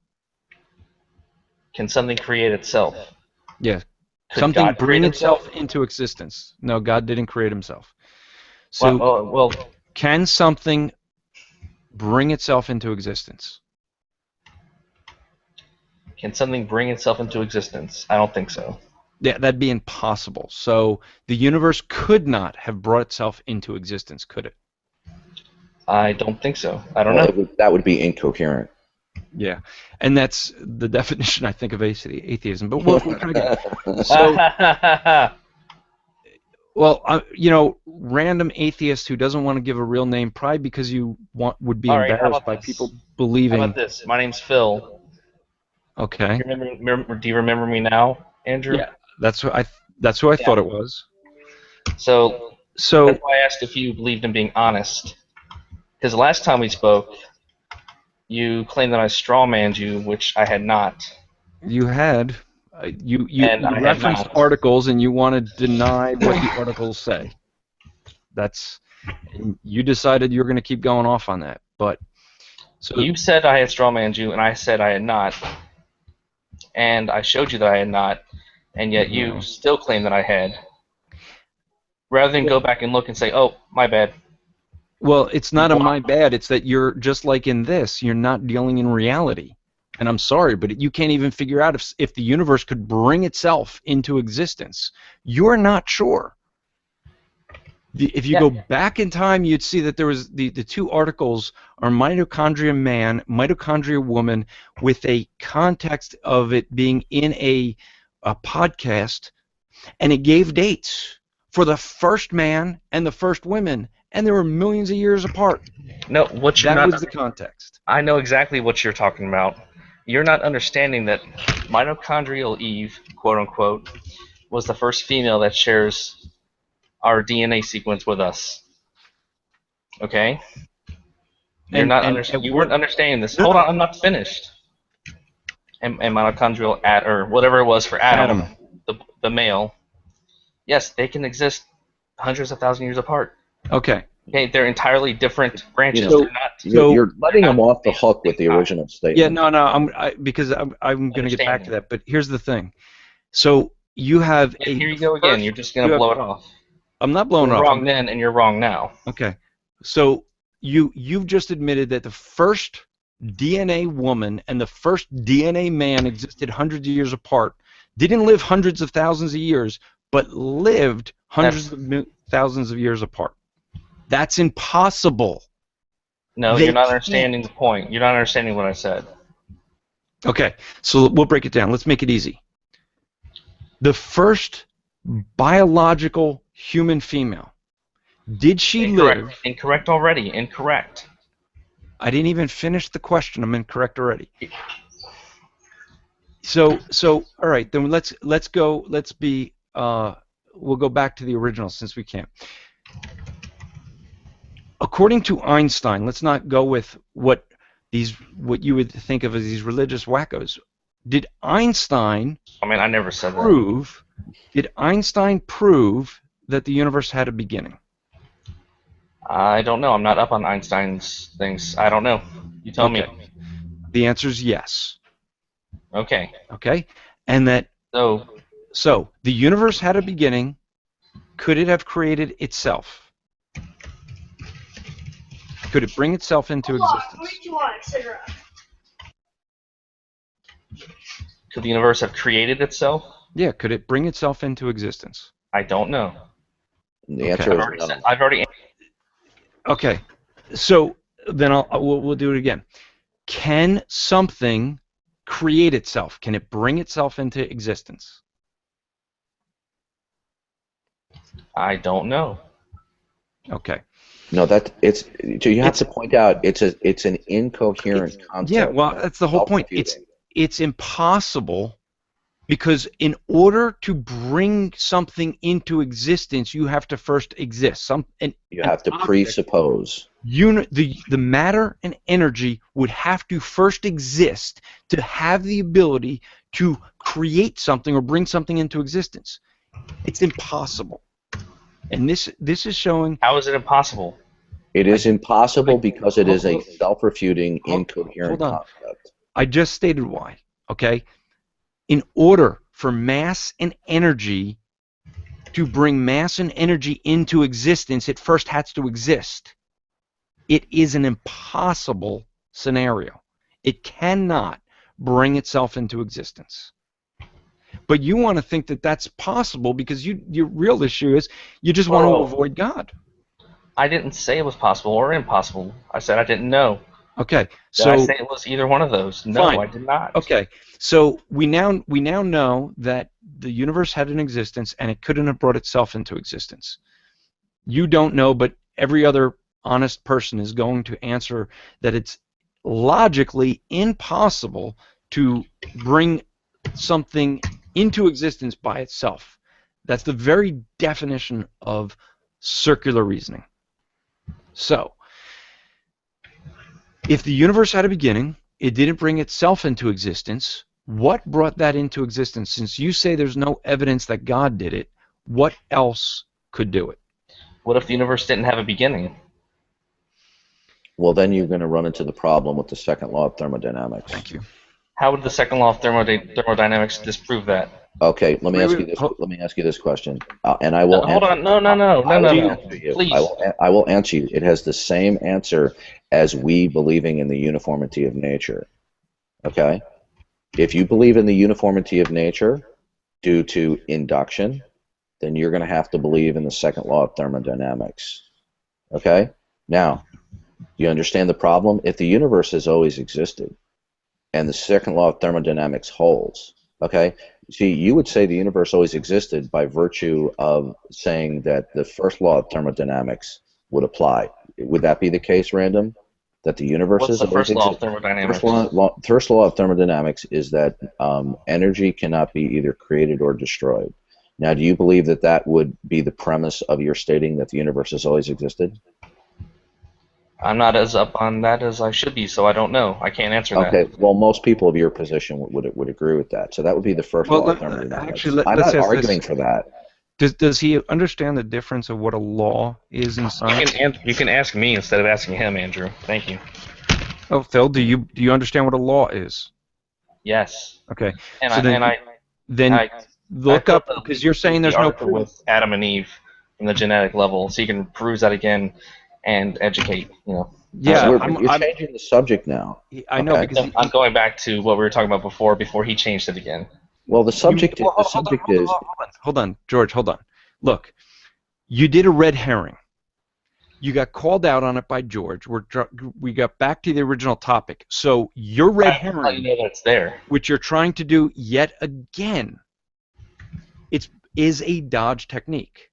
Can something create itself? Yeah. Could Something God bring create himself? itself into existence. No, God didn't create himself. So, Well, can something bring itself into existence? can something bring itself into existence? I don't think so. Yeah, that'd be impossible. So the universe could not have brought itself into existence, could it? I don't think so. I don't Well, know. that would be incoherent. Yeah, and that's the definition, I think, of atheism. But we'll kind of get. So, well, random atheist who doesn't want to give a real name, probably because would be All right, how embarrassed about by this? people How believing. about this? My name's Phil. Okay. Do you remember me now, Andrew? Yeah, that's who I thought it was. So So that's why I asked if you believed in being honest. Because the last time we spoke, you claimed that I strawmanned you, which I had not. you had you And I had referenced not. articles, and you want to deny what the articles say. You decided you were going to keep going off on that, but so You said I had strawmanned you, and I said I had not. And I showed you that I had not, and yet you still claim that I had. Rather than go back and look and say, oh, my bad. well, it's not a my bad. It's that you're just like in this. You're not dealing in reality, and I'm sorry, but you can't even figure out if the universe could bring itself into existence. You're not sure. If you go back in time, you'd see that there was the two articles are mitochondria man, mitochondria woman, with a context of it being in a podcast, and it gave dates for the first man and the first women, and they were millions of years apart. No, what you're That not. was the context. I know exactly what you're talking about. You're not understanding that mitochondrial Eve, quote unquote, was the first female that shares our DNA sequence with us. Okay? You weren't understanding this. Hold on, I'm not finished. And mitochondrial or whatever it was for Adam. The male. Yes, they can exist hundreds of thousands of years apart. Okay. Okay, they're entirely different branches. So- They're not. You're letting him off the hook with the original statement. Yeah, no, because I'm going to get back to that. But here's the thing. So you have Yeah, here you go again. You're just going to blow it off. I'm not blowing it You're off. wrong then, and you're wrong now. Okay. So you've just admitted that the first DNA woman and the first DNA man existed hundreds of years apart, didn't live hundreds of thousands of years, but lived hundreds of thousands of years apart. That's impossible. No, They you're not can't. understanding the point. You're not understanding what I said. Okay, so we'll break it down. Let's make it easy. The first biological human female, did she live? Incorrect already. Incorrect. I didn't even finish the question. I'm incorrect already. So all right, then let's go. We'll go back to the original since we can't. According to Einstein, let's not go with what you would think of as these religious wackos. Did Einstein I mean, I never said that. Did Einstein prove that the universe had a beginning? I don't know. I'm not up on Einstein's things. I don't know. You tell me. The answer is yes. Okay. Okay? And that so the universe had a beginning. Could it have created itself? Could it bring itself into existence? Could the universe have created itself? Yeah, could it bring itself into existence? I don't know. The answer is no. I've already. Okay, so then we'll do it again. Can something create itself? Can it bring itself into existence? I don't know. Okay. No, so you have to point out it's an incoherent concept. Yeah, well, that's the whole point. Self-refuting. It's impossible Because in order to bring something into existence, you have to first exist. You have to presuppose. The matter and energy would have to first exist to have the ability to create something or bring something into existence. It's impossible. And this is showing. How is it impossible? It is impossible because it is a self-refuting, incoherent concept. I just stated why. Okay? In order for mass and energy to bring mass and energy into existence, it first has to exist. It is an impossible scenario. It cannot bring itself into existence. But you want to think that that's possible because your real issue is you just want to avoid God. I didn't say it was possible or impossible. I said I didn't know. Okay, Did I say it was either one of those? No, fine. I did not. Okay, so we now know that the universe had an existence and it couldn't have brought itself into existence. You don't know, but every other honest person is going to answer that it's logically impossible to bring something into existence by itself. That's the very definition of circular reasoning. So, if the universe had a beginning, it didn't bring itself into existence, what brought that into existence? Since you say there's no evidence that God did it, what else could do it? What if the universe didn't have a beginning? Well, then you're going to run into the problem with the second law of thermodynamics. Thank you. How would the second law of thermodynamics disprove that? Okay, let me ask you this. Let me ask you this question, and I will. Hold on, no. Please. I will answer you. It has the same answer as we believing in the uniformity of nature. Okay, if you believe in the uniformity of nature due to induction, then you're going to have to believe in the second law of thermodynamics. Okay, now, you understand the problem? If the universe has always existed, and the second law of thermodynamics holds, okay. See, you would say the universe always existed by virtue of saying that the first law of thermodynamics would apply. Would that be the case, Random? That the universe What's is the always first law of thermodynamics? First law of thermodynamics is that energy cannot be either created or destroyed. Now, do you believe that that would be the premise of your stating that the universe has always existed? I'm not as up on that as I should be, so I don't know. I can't answer that. Okay, well, most people of your position would agree with that. So that would be the first law of thermodynamics. Actually, I'm let's not ask arguing this. for that. Does he understand the difference of what a law is in science? You can ask me instead of asking him, Andrew. Thank you. Oh, Phil, do you understand what a law is? Yes. Okay. And So then look up, because you're saying there's no proof. With Adam and Eve from the genetic level, so you can peruse that again and educate. Yeah, you're changing the subject now. I know, Okay. because I'm going back to what we were talking about before he changed it again. Well, the subject is Hold on, George, hold on. Look, you did a red herring. You got called out on it by George. We got back to the original topic. So your red herring, you know that's there. which you're trying to do yet again, is a dodge technique.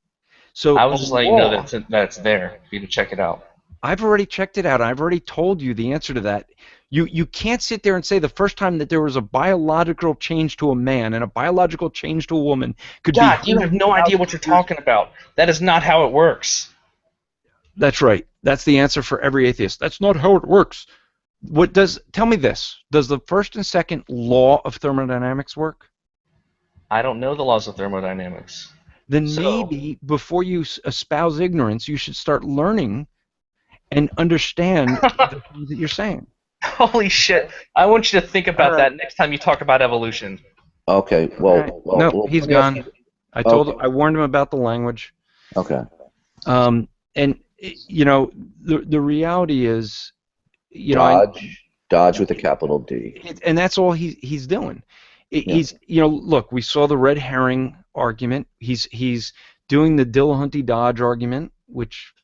So I was just letting you know that's there for you to check it out. I've already checked it out. I've already told you the answer to that. You can't sit there and say the first time that there was a biological change to a man and a biological change to a woman could be... You have no idea what you're talking about. That is not how it works. That's right. That's the answer for every atheist. That's not how it works. Tell me this. Does the first and second law of thermodynamics work? I don't know the laws of thermodynamics. Then maybe before you espouse ignorance, you should start learning and understand the things that you're saying. Holy shit. I want you to think about that next time you talk about evolution. Okay, well, no, he's gone. I warned him about the language. Okay. And the reality is, Dodge with a capital D. And that's all he's doing. Look, we saw the red herring argument. He's doing the Dillahunty Dodge argument, which,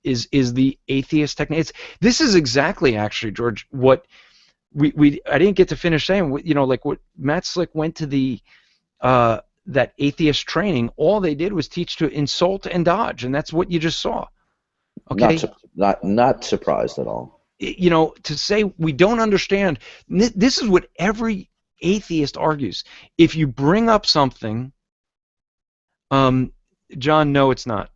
is the atheist technique. This is exactly, actually, George, what I didn't get to finish saying. Like what Matt Slick went to the that atheist training. All they did was teach to insult and dodge, and that's what you just saw. Okay, not surprised at all. To say we don't understand. This is what every atheist argues. If you bring up something, John, no, it's not.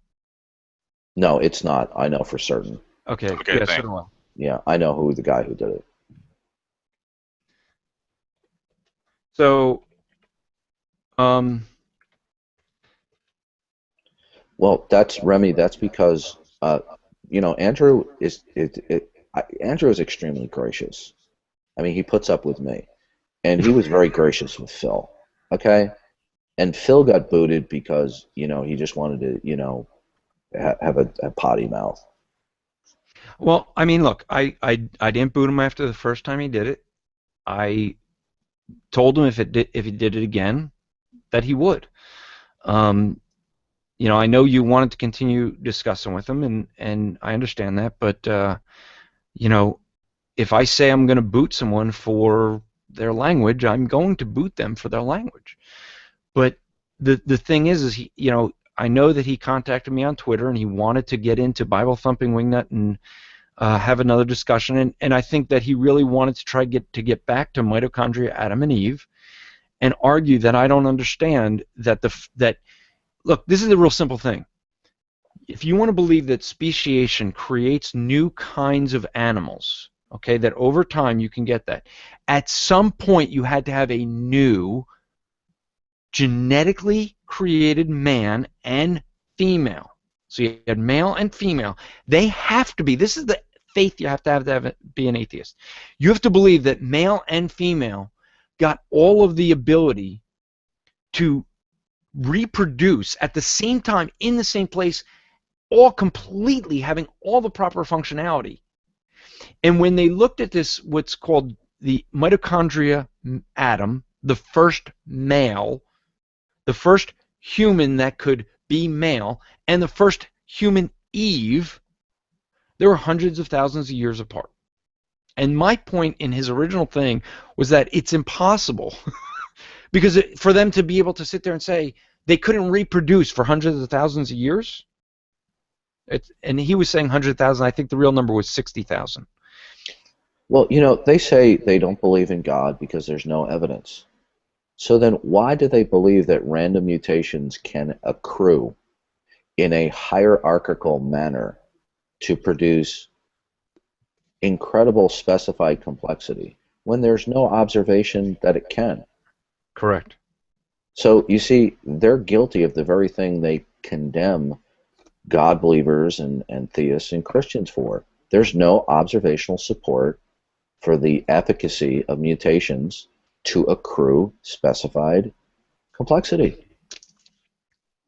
No, it's not. I know for certain. Okay, Okay, yeah, so thanks. do I. Yeah, I know who the guy who did it. So, Well, that's Remy. That's because Andrew Andrew is extremely gracious. I mean, he puts up with me, and he was very gracious with Phil. Okay, and Phil got booted because he just wanted to have a potty mouth. well, I mean, look, I didn't boot him after the first time he did it. I told him if he did it again, that he would. I know you wanted to continue discussing with him, and I understand that, but if I say I'm going to boot someone for their language, I'm going to boot them for their language. But the thing is I know that he contacted me on Twitter and he wanted to get into Bible Thumping Wingnut and have another discussion, and I think that he really wanted to try to get back to mitochondria, Adam and Eve, and argue that I don't understand that look, this is a real simple thing. If you want to believe that speciation creates new kinds of animals, okay, that over time you can get that, at some point you had to have a new genetically created man and female. So you had male and female. They have to be, this is the faith you have to be an atheist. You have to believe that male and female got all of the ability to reproduce at the same time in the same place, all completely having all the proper functionality. And when they looked at this, what's called the mitochondria Adam, the first male, the first human that could be male, and the first human Eve, they were hundreds of thousands of years apart. And my point in his original thing was that it's impossible because for them to be able to sit there and say they couldn't reproduce for hundreds of thousands of years, and he was saying 100,000, I think the real number was 60,000. Well, they say they don't believe in God because there's no evidence. So then why do they believe that random mutations can accrue in a hierarchical manner to produce incredible specified complexity when there's no observation that it can? Correct. So you see, they're guilty of the very thing they condemn God believers and theists and Christians for. There's no observational support for the efficacy of mutations to accrue specified complexity.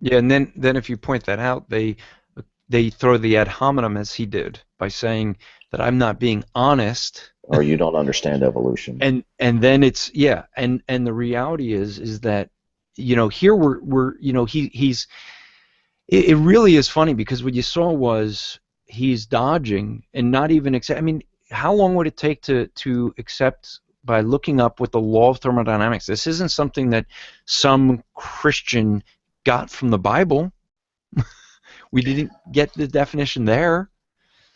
Yeah, and then if you point that out, they throw the ad hominem as he did by saying that I'm not being honest, or you don't understand evolution. And then it's and the reality is that here we're he's it really is funny because what you saw was he's dodging and not even accept. I mean, how long would it take to accept by looking up what the law of thermodynamics? This isn't something that some Christian got from the Bible. We didn't get the definition there.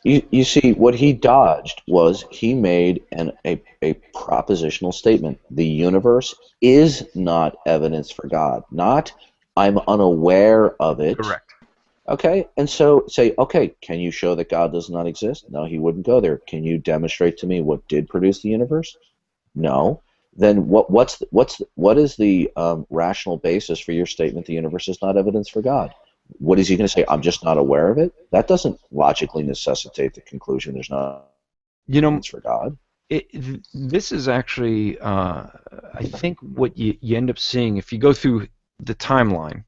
You see, what he dodged was he made a propositional statement. The universe is not evidence for God. Not, I'm unaware of it. Correct. Okay, and so say, okay, can you show that God does not exist? No, he wouldn't go there. Can you demonstrate to me what did produce the universe? No. Then what is the rational basis for your statement the universe is not evidence for God? What is he going to say? I'm just not aware of it? That doesn't logically necessitate the conclusion there's not evidence for God. This is actually, I think, what you end up seeing if you go through the timeline.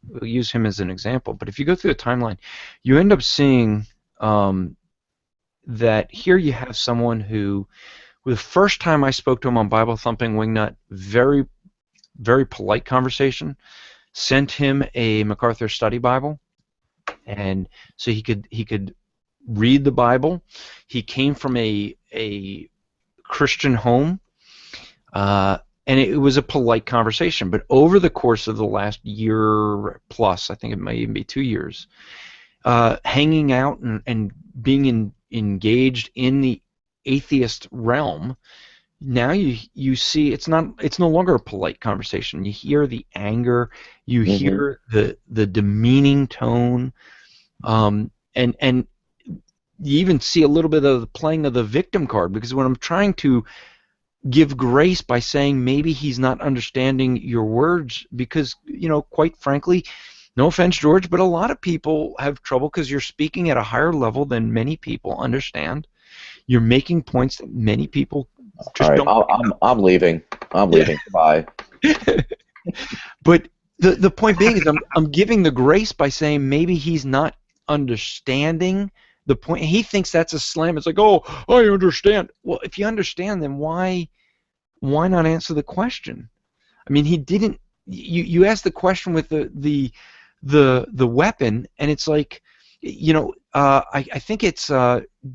We'll use him as an example, but if you go through the timeline, you end up seeing that here you have someone who, the first time I spoke to him on Bible Thumping Wingnut, very, very polite conversation, sent him a MacArthur Study Bible, and so he could read the Bible. He came from a Christian home, and it was a polite conversation. But over the course of the last year plus, I think it might even be 2 years, hanging out and being engaged in the atheist realm, now you see it's no longer a polite conversation. You hear the anger, you hear the demeaning tone, and you even see a little bit of the playing of the victim card, because when I'm trying to give grace by saying maybe he's not understanding your words, because, quite frankly, no offense, George, but a lot of people have trouble because you're speaking at a higher level than many people understand. You're making points that many people just All right, don't. I'm leaving. I'm leaving. Bye. But the point being is I'm giving the grace by saying maybe he's not understanding the point. He thinks that's a slam. It's like, oh, I understand. Well, if you understand, then why not answer the question? I mean, he didn't. You asked the question with the weapon, and it's like, I think it's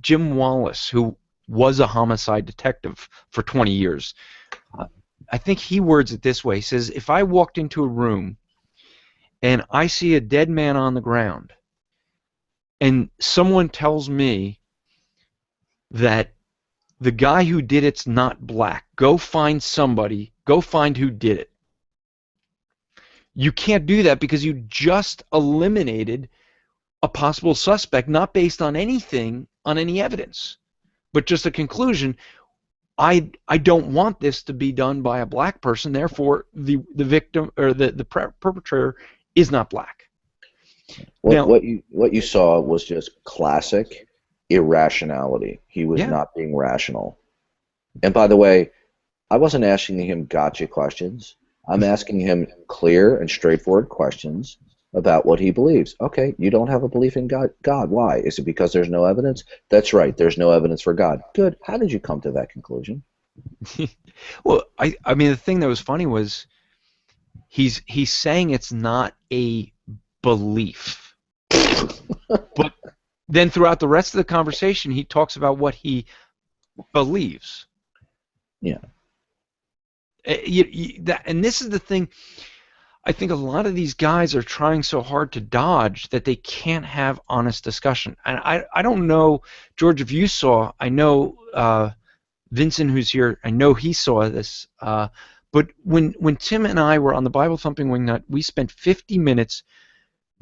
Jim Wallace, who was a homicide detective for 20 years. I think he words it this way. He says, if I walked into a room and I see a dead man on the ground, and someone tells me that the guy who did it's not black, go find somebody, go find who did it. You can't do that because you just eliminated a possible suspect, not based on anything, on any evidence, but just a conclusion. I don't want this to be done by a black person, therefore the victim or the perpetrator is not black. What you saw was just classic irrationality. He was not being rational. And by the way, I wasn't asking him gotcha questions. I'm asking him clear and straightforward questions about what he believes. Okay, you don't have a belief in God. God, why? Is it because there's no evidence? That's right, there's no evidence for God. Good. How did you come to that conclusion? Well, I mean, the thing that was funny was he's saying it's not a belief. But then throughout the rest of the conversation, he talks about what he believes. Yeah. And this is the thing. I think a lot of these guys are trying so hard to dodge that they can't have honest discussion. And I don't know, George, if you saw, I know Vincent, who's here, I know he saw this. But when Tim and I were on the Bible Thumping Wingnut, we spent 50 minutes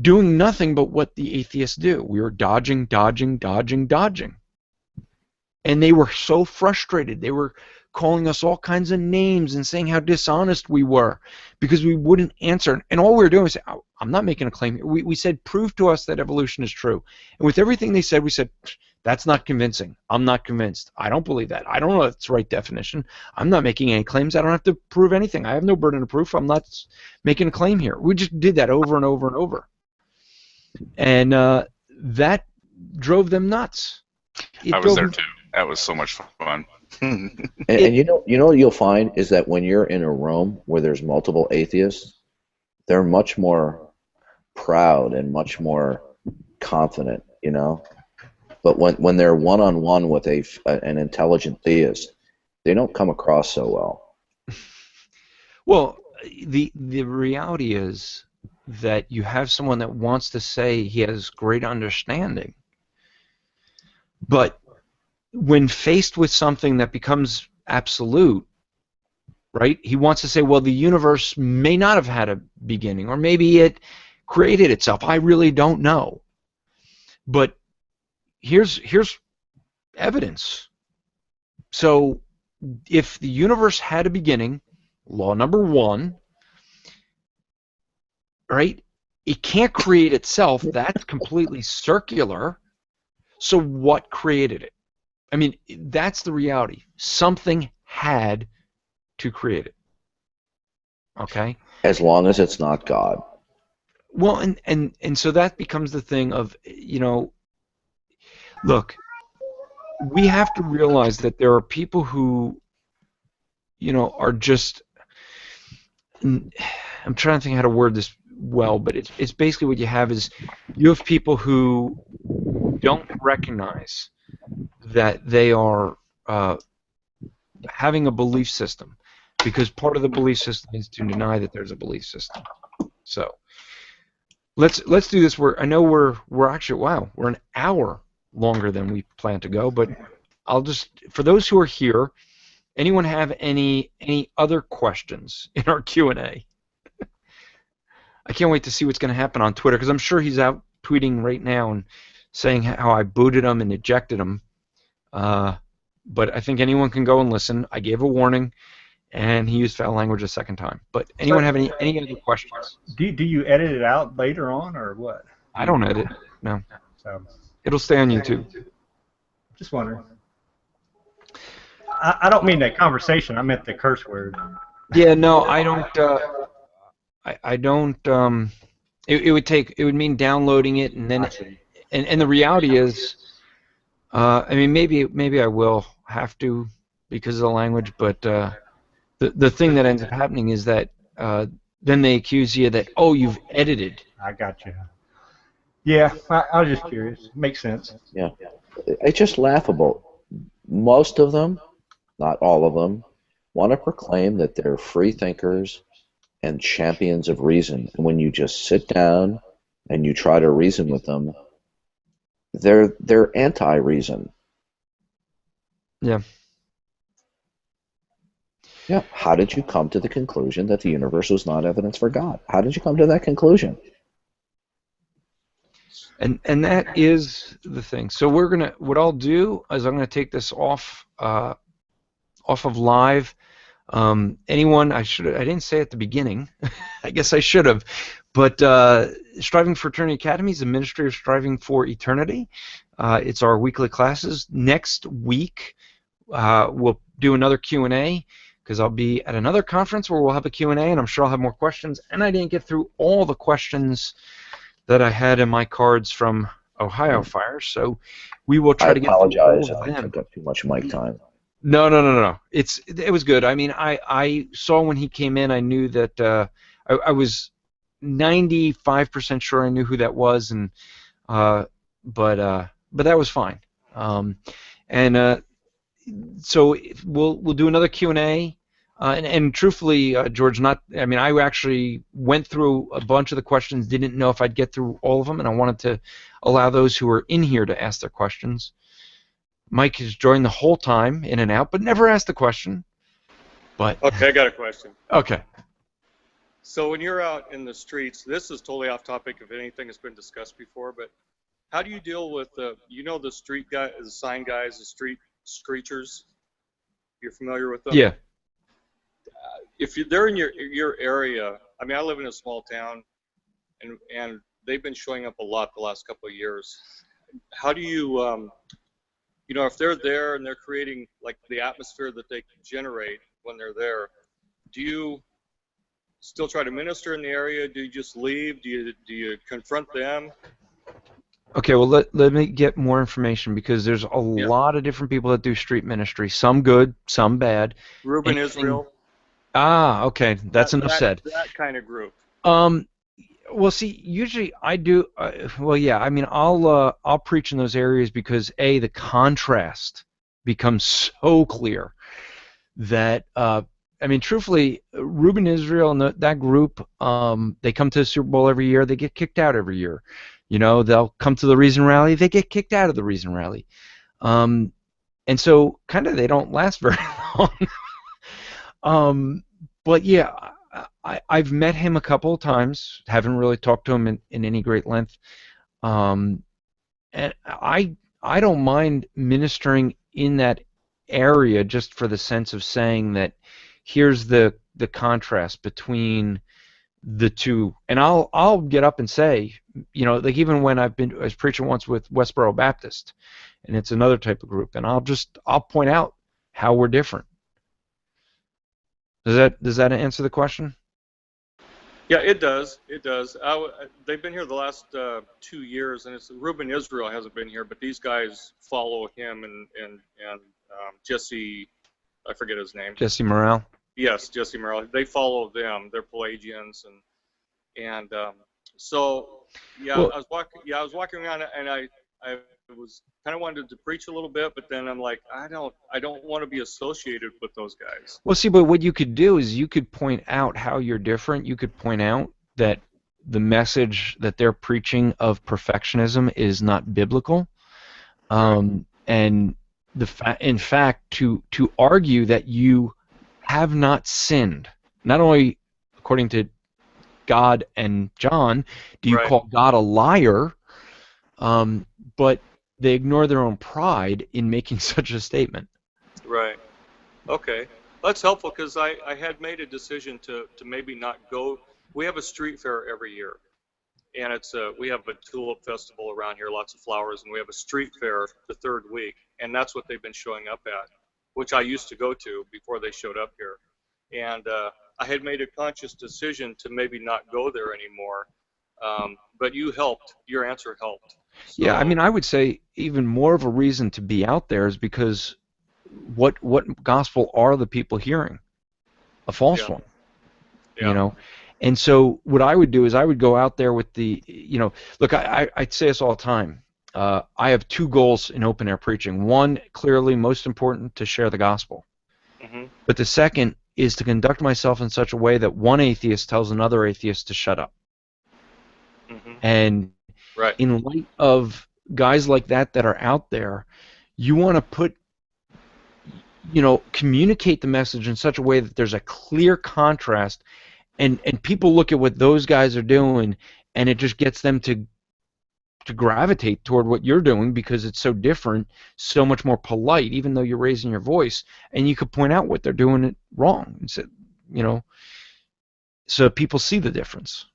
doing nothing but what the atheists do. We were dodging. And they were so frustrated. They were calling us all kinds of names and saying how dishonest we were because we wouldn't answer. And all we were doing was, oh, I'm not making a claim here. We said, prove to us that evolution is true. And with everything they said, we said, that's not convincing. I'm not convinced. I don't believe that. I don't know if it's the right definition. I'm not making any claims. I don't have to prove anything. I have no burden of proof. I'm not making a claim here. We just did that over and over and over. And that drove them nuts. I was there too. That was so much fun. and you know what you'll find is that when you're in a room where there's multiple atheists, they're much more proud and much more confident, But when they're one-on-one with an intelligent theist, they don't come across so well. Well, the reality is that you have someone that wants to say he has great understanding, but when faced with something that becomes absolute, right, he wants to say, well, the universe may not have had a beginning, or maybe it created itself. I really don't know. But here's evidence. So if the universe had a beginning, law number one, right, it can't create itself. That's completely circular. So what created it? I mean, that's the reality. Something had to create it. Okay? As long as it's not God. Well, and so that becomes the thing of, look, we have to realize that there are people who, are just, I'm trying to think how to word this well, but it's basically what you have is you have people who don't recognize that they are having a belief system, because part of the belief system is to deny that there's a belief system. So let's do this. I know we're actually, wow, we're an hour longer than we planned to go, but I'll just, for those who are here, Anyone have any other questions in our Q&A? I can't wait to see what's going to happen on Twitter because I'm sure he's out tweeting right now and saying how I booted him and ejected him. But I think anyone can go and listen. I gave a warning, and he used foul language a second time. But anyone have any other questions? Do you edit it out later on or what? I don't edit. No. So, It'll stay on YouTube. just wondering. I don't mean that conversation. I meant the curse word. Yeah, no, I don't. I don't. It would mean downloading it, and then, and the reality is, I mean, maybe I will have to because of the language, but the thing that ends up happening is that then they accuse you that, oh, you've edited. I got you. Yeah, I was just curious. Makes sense. Yeah. It's just laughable. Most of them, not all of them, want to proclaim that they're free thinkers and champions of reason. And when you just sit down and you try to reason with them, they're anti-reason. Yeah. Yeah. How did you come to the conclusion that the universe was not evidence for God? How did you come to that conclusion? And that is the thing. So what I'll do is I'm gonna take this off of live. Anyone, I didn't say at the beginning. I guess I should have. But Striving for Eternity Academy is a ministry of striving for eternity. It's our weekly classes. Next week, we'll do another Q&A because I'll be at another conference where we'll have a Q&A, and I'm sure I'll have more questions. And I didn't get through all the questions that I had in my cards from Ohio Fire, so we will try to get through all apologize of if them. I took up too much mic time. No. It was good. I mean, I saw when he came in, I knew that I was 95% sure I knew who that was, and but that was fine. So we'll do another Q&A. And truthfully, George, I mean, I actually went through a bunch of the questions, didn't know if I'd get through all of them, and I wanted to allow those who are in here to ask their questions. Mike has joined the whole time, in and out, but never asked a question. But Okay, I got a question. okay. So when you're out in the streets, this is totally off topic if anything has been discussed before, but how do you deal with the street guy, the sign guys, the street screechers? You're familiar with them? Yeah. If they're in your area, I mean, I live in a small town, and they've been showing up a lot the last couple of years. How do you, if they're there and they're creating like the atmosphere that they can generate when they're there, do you still try to minister in the area? Do you just leave? Do you confront them? Okay, well, let me get more information because there's a lot of different people that do street ministry. Some good, some bad. Reuben Israel? Ah, okay, that's enough said. That kind of group. Well, see, usually I do. Well, yeah, I mean, I'll preach in those areas because the contrast becomes so clear that I mean, truthfully, Reuben Israel and that group, they come to the Super Bowl every year. They get kicked out every year. You know, they'll come to the Reason Rally. They get kicked out of the Reason Rally, and so kind of they don't last very long. But yeah, I've met him a couple of times. Haven't really talked to him in any great length. And I don't mind ministering in that area just for the sense of saying that here's the contrast between the two. And I'll get up and say, you know, like even when I was preaching once with Westboro Baptist, and it's another type of group, and I'll point out how we're different. Does that answer the question? Yeah, it does. It does. They've been here the last 2 years, and it's Reuben Israel hasn't been here, but these guys follow him and Jesse, I forget his name. Jesse Morale. Yes, Jesse Morale. They follow them. They're Pelagians, and so yeah, Well, I was walking around, and I was kind of wanted to preach a little bit, but then I'm like, I don't want to be associated with those guys. Well, see, but what you could do is you could point out how you're different. You could point out that the message that they're preaching of perfectionism is not biblical, and in fact, to argue that you have not sinned, not only according to God and John, do you Right. call God a liar, but they ignore their own pride in making such a statement. Right. Okay. That's helpful because I had made a decision to maybe not go. We have a street fair every year, and we have a tulip festival around here, lots of flowers, and we have a street fair the third week, and that's what they've been showing up at, which I used to go to before they showed up here. And I had made a conscious decision to maybe not go there anymore, but you helped. Your answer helped. So, Yeah, I mean, I would say even more of a reason to be out there is because what gospel are the people hearing? A false Yeah. one, yeah. you know? And so what I would do is I would go out there with the, look, I say this all the time. I have two goals in open air preaching. One, clearly most important, to share the gospel. Mm-hmm. But the second is to conduct myself in such a way that one atheist tells another atheist to shut up. Mm-hmm. And Right. in light of guys like that are out there, you want to communicate the message in such a way that there's a clear contrast, and people look at what those guys are doing, and it just gets them to gravitate toward what you're doing because it's so different, so much more polite, even though you're raising your voice, and you could point out what they're doing it wrong, and so people see the difference.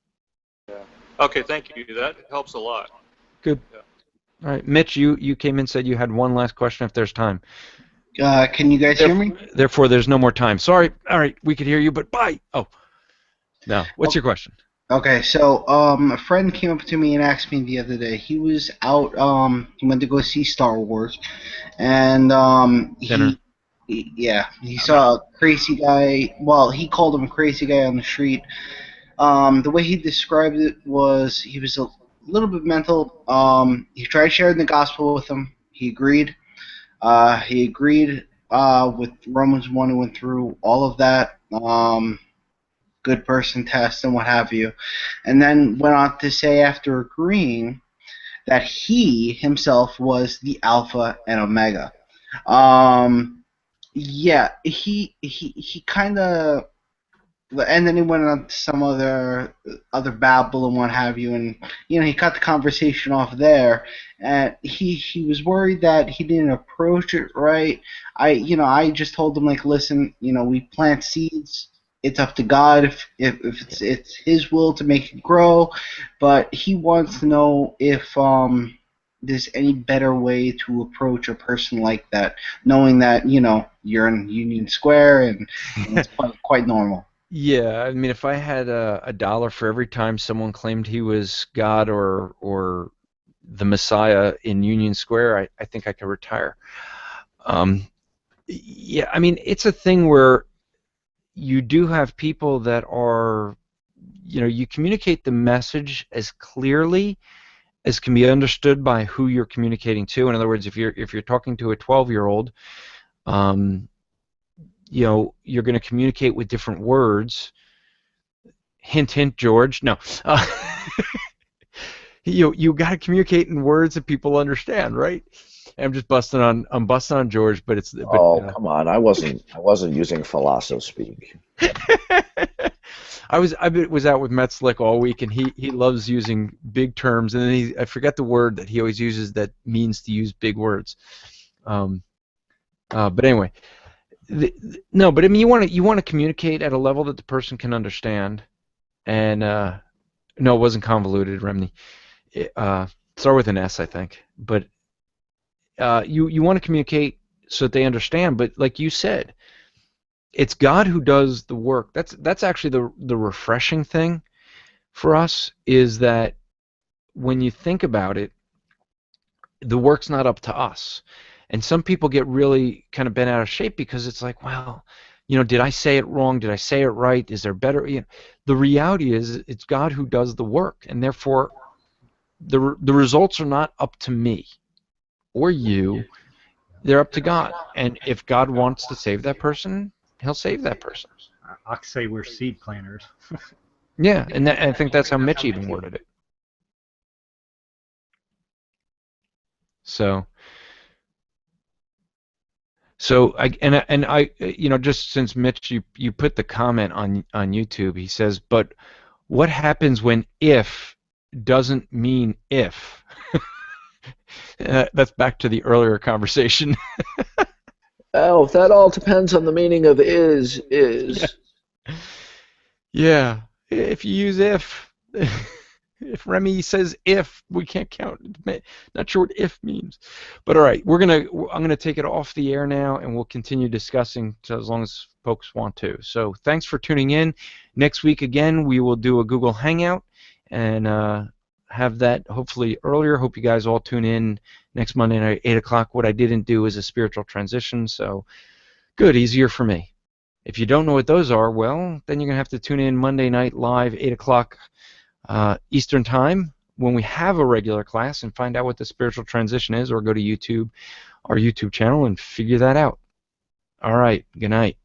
Okay, thank you. That helps a lot. Good. Yeah. All right, Mitch, you came in and said you had one last question if there's time. Can you guys hear me? Therefore, there's no more time. Sorry. All right, we could hear you, but bye. Oh, no. What's your question? Okay, so a friend came up to me and asked me the other day. He was out. He went to go see Star Wars, and he saw a crazy guy. Well, he called him a crazy guy on the street. The way he described it was he was a little bit mental. He tried sharing the gospel with him. He agreed. With Romans 1 and went through all of that. Good person test and what have you, and then went on to say after agreeing that he himself was the Alpha and Omega. He kind of, and then he went on to some other babble and what have you, and he cut the conversation off there, and he was worried that he didn't approach it right. I just told him, like, listen, we plant seeds. It's up to God if it's His will to make it grow, but he wants to know if there's any better way to approach a person like that, knowing that you're in Union Square and it's quite normal. Yeah, I mean, if I had $1 for every time someone claimed he was God or the Messiah in Union Square, I think I could retire. Yeah, I mean, it's a thing where you do have people that are, you communicate the message as clearly as can be understood by who you're communicating to. In other words, if you're talking to a 12-year-old, you're going to communicate with different words. Hint, hint, George. No. You got to communicate in words that people understand, right? I'm busting on George, but it's. Come on! I wasn't using philosophy speak. I was out with Metzlick all week, and he loves using big terms, and then I forget the word that he always uses that means to use big words. But anyway, no. But I mean, you want to communicate at a level that the person can understand, and no, it wasn't convoluted, Remney. Start with an S, I think, but. You want to communicate so that they understand, but like you said, it's God who does the work. That's actually the refreshing thing for us, is that when you think about it, the work's not up to us. And some people get really kind of bent out of shape because it's like, well, did I say it wrong? Did I say it right? Is there better? The reality is it's God who does the work, and therefore the results are not up to me or you. They're up to God, and if God wants to save that person, He'll save that person. I say we're seed planters. Yeah, and I think that's how Mitch even worded it. So, So I just since Mitch you put the comment on YouTube, he says, but what happens when if doesn't mean if? That's back to the earlier conversation. Oh, that all depends on the meaning of is. Yeah, if you use if, if Remy says if, we can't count. Not sure what if means, but all right, I'm gonna take it off the air now, and we'll continue discussing as long as folks want to. So thanks for tuning in. Next week again, we will do a Google Hangout and have that hopefully earlier. Hope you guys all tune in next Monday night, 8 o'clock. What I didn't do is a spiritual transition, so good, easier for me. If you don't know what those are, well, then you're going to have to tune in Monday night live, 8 o'clock Eastern Time, when we have a regular class, and find out what the spiritual transition is, or go to YouTube, our YouTube channel, and figure that out. All right, good night.